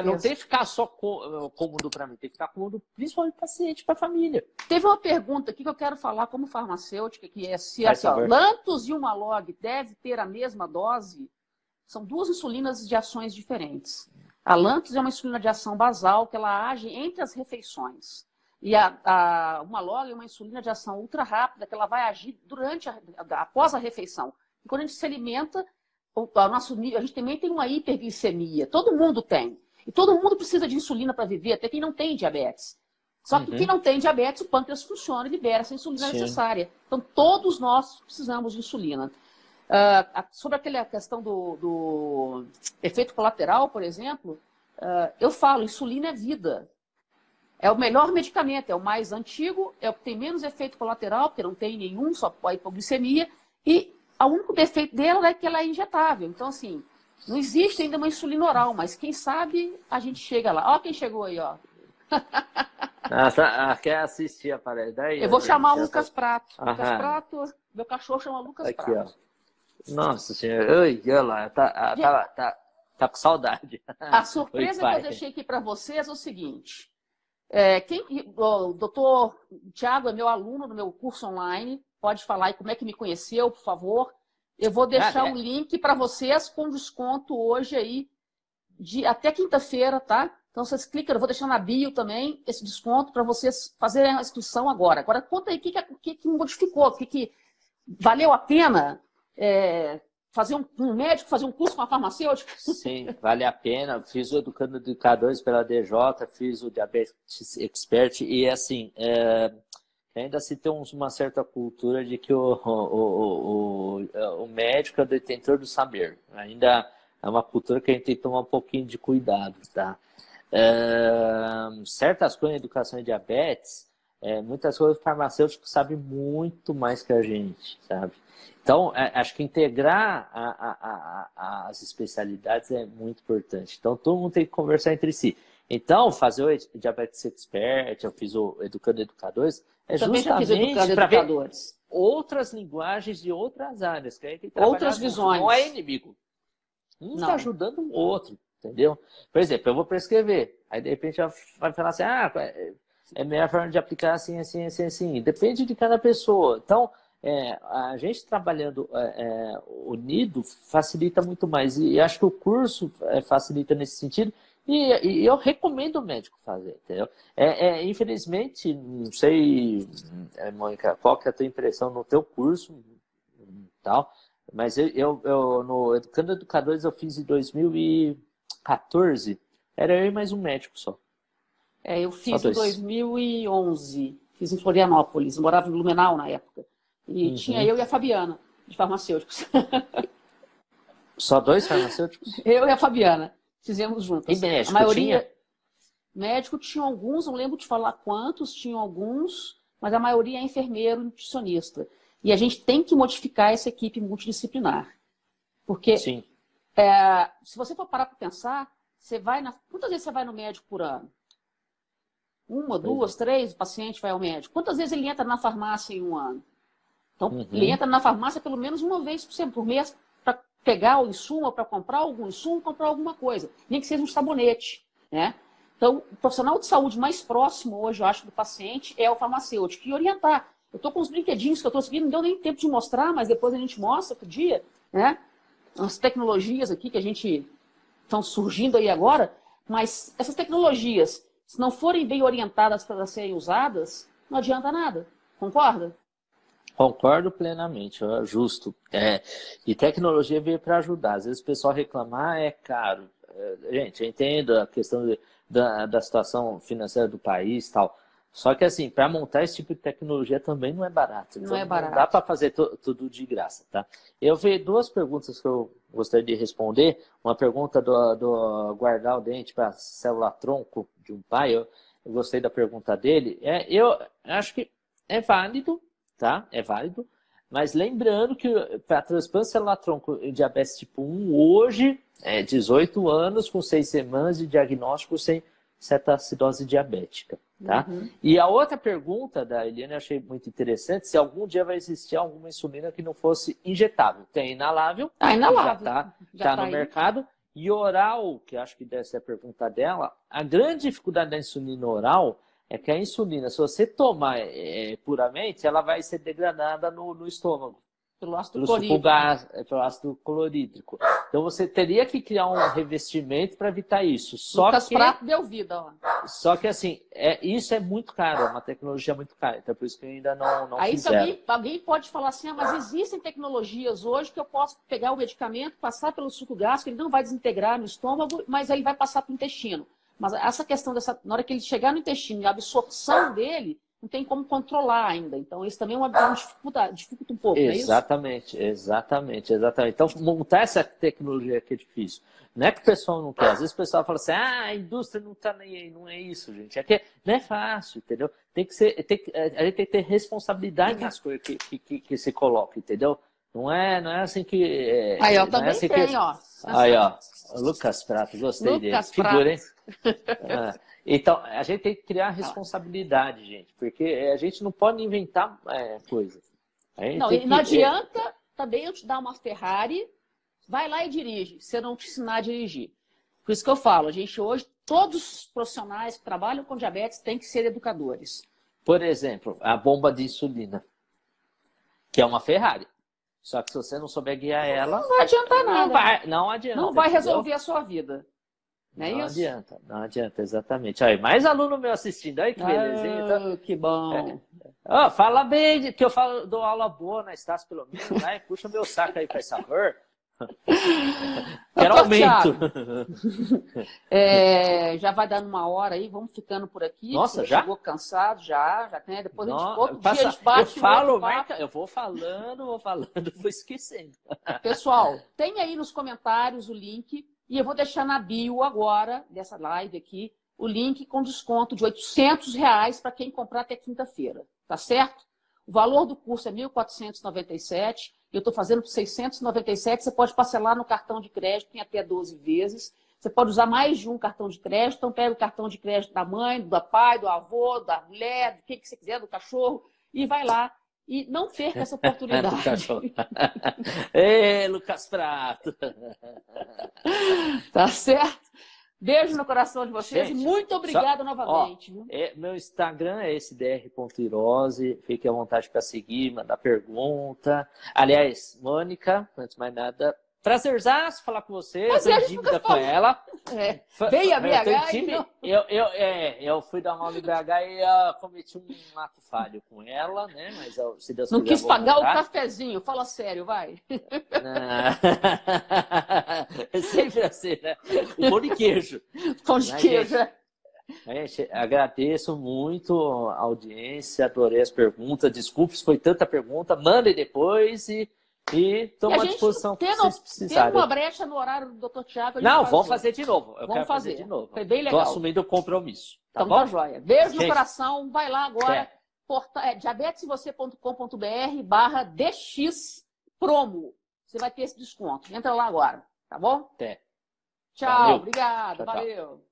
Não tem que ficar só cômodo para mim, tem que ficar cômodo principalmente para o paciente, para a família. Teve uma pergunta aqui que eu quero falar como farmacêutica, que é se Lantus e Humalog deve ter a mesma dose. São duas insulinas de ações diferentes. A Lantus é uma insulina de ação basal que ela age entre as refeições. E a Humalog é uma insulina de ação ultra rápida que ela vai agir após a refeição. E quando a gente se alimenta, a gente também tem uma hiperglicemia. Todo mundo tem. E todo mundo precisa de insulina para viver, até quem não tem diabetes. Só que quem não tem diabetes, o pâncreas funciona e libera essa insulina necessária. Então, todos nós precisamos de insulina. Sobre aquela questão do efeito colateral, por exemplo, eu falo, insulina é vida. É o melhor medicamento, é o mais antigo, é o que tem menos efeito colateral, porque não tem nenhum, só a hipoglicemia. E o único defeito dela é que ela é injetável. Então, assim, não existe ainda uma insulina oral, mas quem sabe a gente chega lá. Ó quem chegou aí, ó. Quer assistir, aparece. Daí, eu vou chamar o Lucas Prato. Lucas Prato, meu cachorro chama Lucas Prato. Nossa senhora, oi, olha lá, tá com saudade. A surpresa que eu deixei aqui para vocês é o seguinte. O doutor Tiago é meu aluno no meu curso online, pode falar aí como é que me conheceu, por favor. Eu vou deixar um link para vocês com desconto hoje aí, até quinta-feira, tá? Então vocês clicam, eu vou deixar na bio também esse desconto para vocês fazerem a inscrição agora. Agora conta aí o que modificou, o que valeu a pena fazer um médico, fazer um curso com a farmacêutica? Sim, vale a pena. Fiz o Educando Educadores pela DJ, fiz o Diabetes Expert e assim, ainda se tem uma certa cultura de que o médico é o detentor do saber. Ainda é uma cultura que a gente tem que tomar um pouquinho de cuidado, tá? Certas coisas em educação e diabetes, muitas coisas o farmacêutico sabe muito mais que a gente, sabe? Então, acho que integrar as especialidades é muito importante. Então, todo mundo tem que conversar entre si. Então, fazer o Diabetes Expert, eu fiz o Educando Educadores, justamente para ver outras linguagens de outras áreas. Que a gente tem que outras visões. Não é inimigo. Um está ajudando o outro, entendeu? Por exemplo, eu vou prescrever. Aí, de repente, vai falar assim, é a melhor forma de aplicar assim, assim, assim, assim. Depende de cada pessoa. Então, a gente trabalhando unido facilita muito mais. E acho que o curso facilita nesse sentido. E eu recomendo o médico fazer, entendeu? Infelizmente, não sei, Mônica, qual que é a tua impressão no teu curso tal, mas eu no Educando Educadores eu fiz em 2014, era eu e mais um médico só. Eu fiz em 2011, fiz em Florianópolis, morava em Blumenau na época. E tinha eu e a Fabiana, de farmacêuticos. Só 2 farmacêuticos? Eu e a Fabiana. Fizemos juntas. E médico a maioria, tinha? Médico tinha alguns, não lembro de falar quantos, tinham alguns, mas a maioria é enfermeiro e nutricionista. E a gente tem que modificar essa equipe multidisciplinar. Porque Sim. Se você for parar para pensar, quantas vezes você vai no médico por ano? 1, 2, 3, o paciente vai ao médico. Quantas vezes ele entra na farmácia em um ano? Então, ele entra na farmácia pelo menos uma vez por mês para pegar o insumo, para comprar algum insumo, comprar alguma coisa. Nem que seja um sabonete, né? Então, o profissional de saúde mais próximo hoje, eu acho, do paciente é o farmacêutico. E orientar. Eu estou com os brinquedinhos que eu trouxe aqui, não deu nem tempo de mostrar, mas depois a gente mostra outro dia, né? As tecnologias aqui que a gente estão surgindo aí agora, mas essas tecnologias, se não forem bem orientadas para serem usadas, não adianta nada. Concorda? Concordo plenamente, justo. E tecnologia veio para ajudar. Às vezes o pessoal reclamar é caro. Gente, eu entendo a questão da situação financeira do país e tal. Só que assim, para montar esse tipo de tecnologia também não é barato. Então, não é barato. Não dá para fazer tudo de graça, tá? Eu vi 2 perguntas que eu gostaria de responder. Uma pergunta do guardar o dente para célula-tronco de um pai. Eu gostei da pergunta dele. Eu acho que é válido. Tá? É válido, mas lembrando que para transplante celular-tronco em diabetes tipo 1, hoje é 18 anos com 6 semanas de diagnóstico sem cetoacidose diabética, tá? E a outra pergunta da Eliane eu achei muito interessante, se algum dia vai existir alguma insulina que não fosse injetável. Tem inalável, inalável. já tá no mercado, e oral, que acho que deve ser a pergunta dela, a grande dificuldade da insulina oral é que a insulina, se você tomar puramente, ela vai ser degradada no estômago. Pelo ácido clorídrico. Então você teria que criar um revestimento para evitar isso. Lucas Prato deu vida, ó. Só que assim, isso é muito caro, é uma tecnologia muito cara. Então por isso que ainda não Aí fizeram. Alguém pode falar assim, mas existem tecnologias hoje que eu posso pegar o medicamento, passar pelo suco gástrico, ele não vai desintegrar no estômago, mas ele vai passar para o intestino. Mas essa questão na hora que ele chegar no intestino e a absorção dele, não tem como controlar ainda. Então, isso também é uma dificuldade, dificulta um pouco, exatamente, não é isso? Exatamente. Então, montar essa tecnologia aqui é difícil. Não é que o pessoal não quer. Às vezes o pessoal fala assim, a indústria não está nem aí. Não é isso, gente. Não é fácil, entendeu? A gente tem que ter responsabilidade nas coisas que se coloca, entendeu? Não é assim que... Aí, eu também tenho, ó. Aí, ó. Lucas Prato, gostei dele. Figura, hein? Então, a gente tem que criar responsabilidade, gente, porque a gente não pode inventar coisa. Não adianta também eu te dar uma Ferrari, vai lá e dirige, se eu não te ensinar a dirigir. Por isso que eu falo, a gente hoje, todos os profissionais que trabalham com diabetes têm que ser educadores. Por exemplo, a bomba de insulina, que é uma Ferrari. Só que se você não souber guiar ela... Não vai adiantar nada. Não adianta. Não vai resolver a sua vida. Não é isso? Adianta, não adianta, exatamente. Aí, mais aluno meu assistindo, aí que belezinha. Então... Que bom. Fala bem, que eu dou aula boa na Estácio, pelo menos, né? Puxa meu saco aí, faz favor. Quero aumento. Já vai dando 1 hora aí, vamos ficando por aqui. Nossa, você já? Chegou cansado, já tem. Depois a gente outro dia a gente bate. Eu vou falando, vou esquecendo. Pessoal, tem aí nos comentários o link, e eu vou deixar na bio agora, dessa live aqui, o link com desconto de R$800 para quem comprar até quinta-feira, tá certo? O valor do curso é R$1.497, eu estou fazendo por R$697, você pode parcelar no cartão de crédito em até 12 vezes. Você pode usar mais de um cartão de crédito, então pega o cartão de crédito da mãe, do pai, do avô, da mulher, do que você quiser, do cachorro, e vai lá. E não perca essa oportunidade. Ei, Lucas Prato! Tá certo? Beijo no coração de vocês, gente, e muito obrigada novamente. Meu Instagram é esse dr.irose. Fique à vontade para seguir, mandar pergunta. Aliás, Mônica, antes de mais nada, prazerzaço falar com você. Eu tenho dívida com ela. Veio a BH. Eu fui dar uma aula em BH e cometi um ato falho com ela, né? Mas se Deus quiser, não quis pagar o cafezinho, fala sério, vai. É sempre assim, né? O pão de queijo. Pão de queijo, Gente, agradeço muito a audiência, adorei as perguntas. Desculpe se foi tanta pergunta, mandem depois e estou à disposição se vocês precisarem. Tem uma brecha no horário do Dr. Thiago. Vamos fazer de novo. Quero fazer de novo. Foi bem legal. Estou assumindo o compromisso. Tá bom? Tá joia. Beijo no coração. Vai lá agora. diabetesvocê.com.br/DX promo. Você vai ter esse desconto. Entra lá agora. Tá bom? Até. Tchau. Obrigada. Valeu.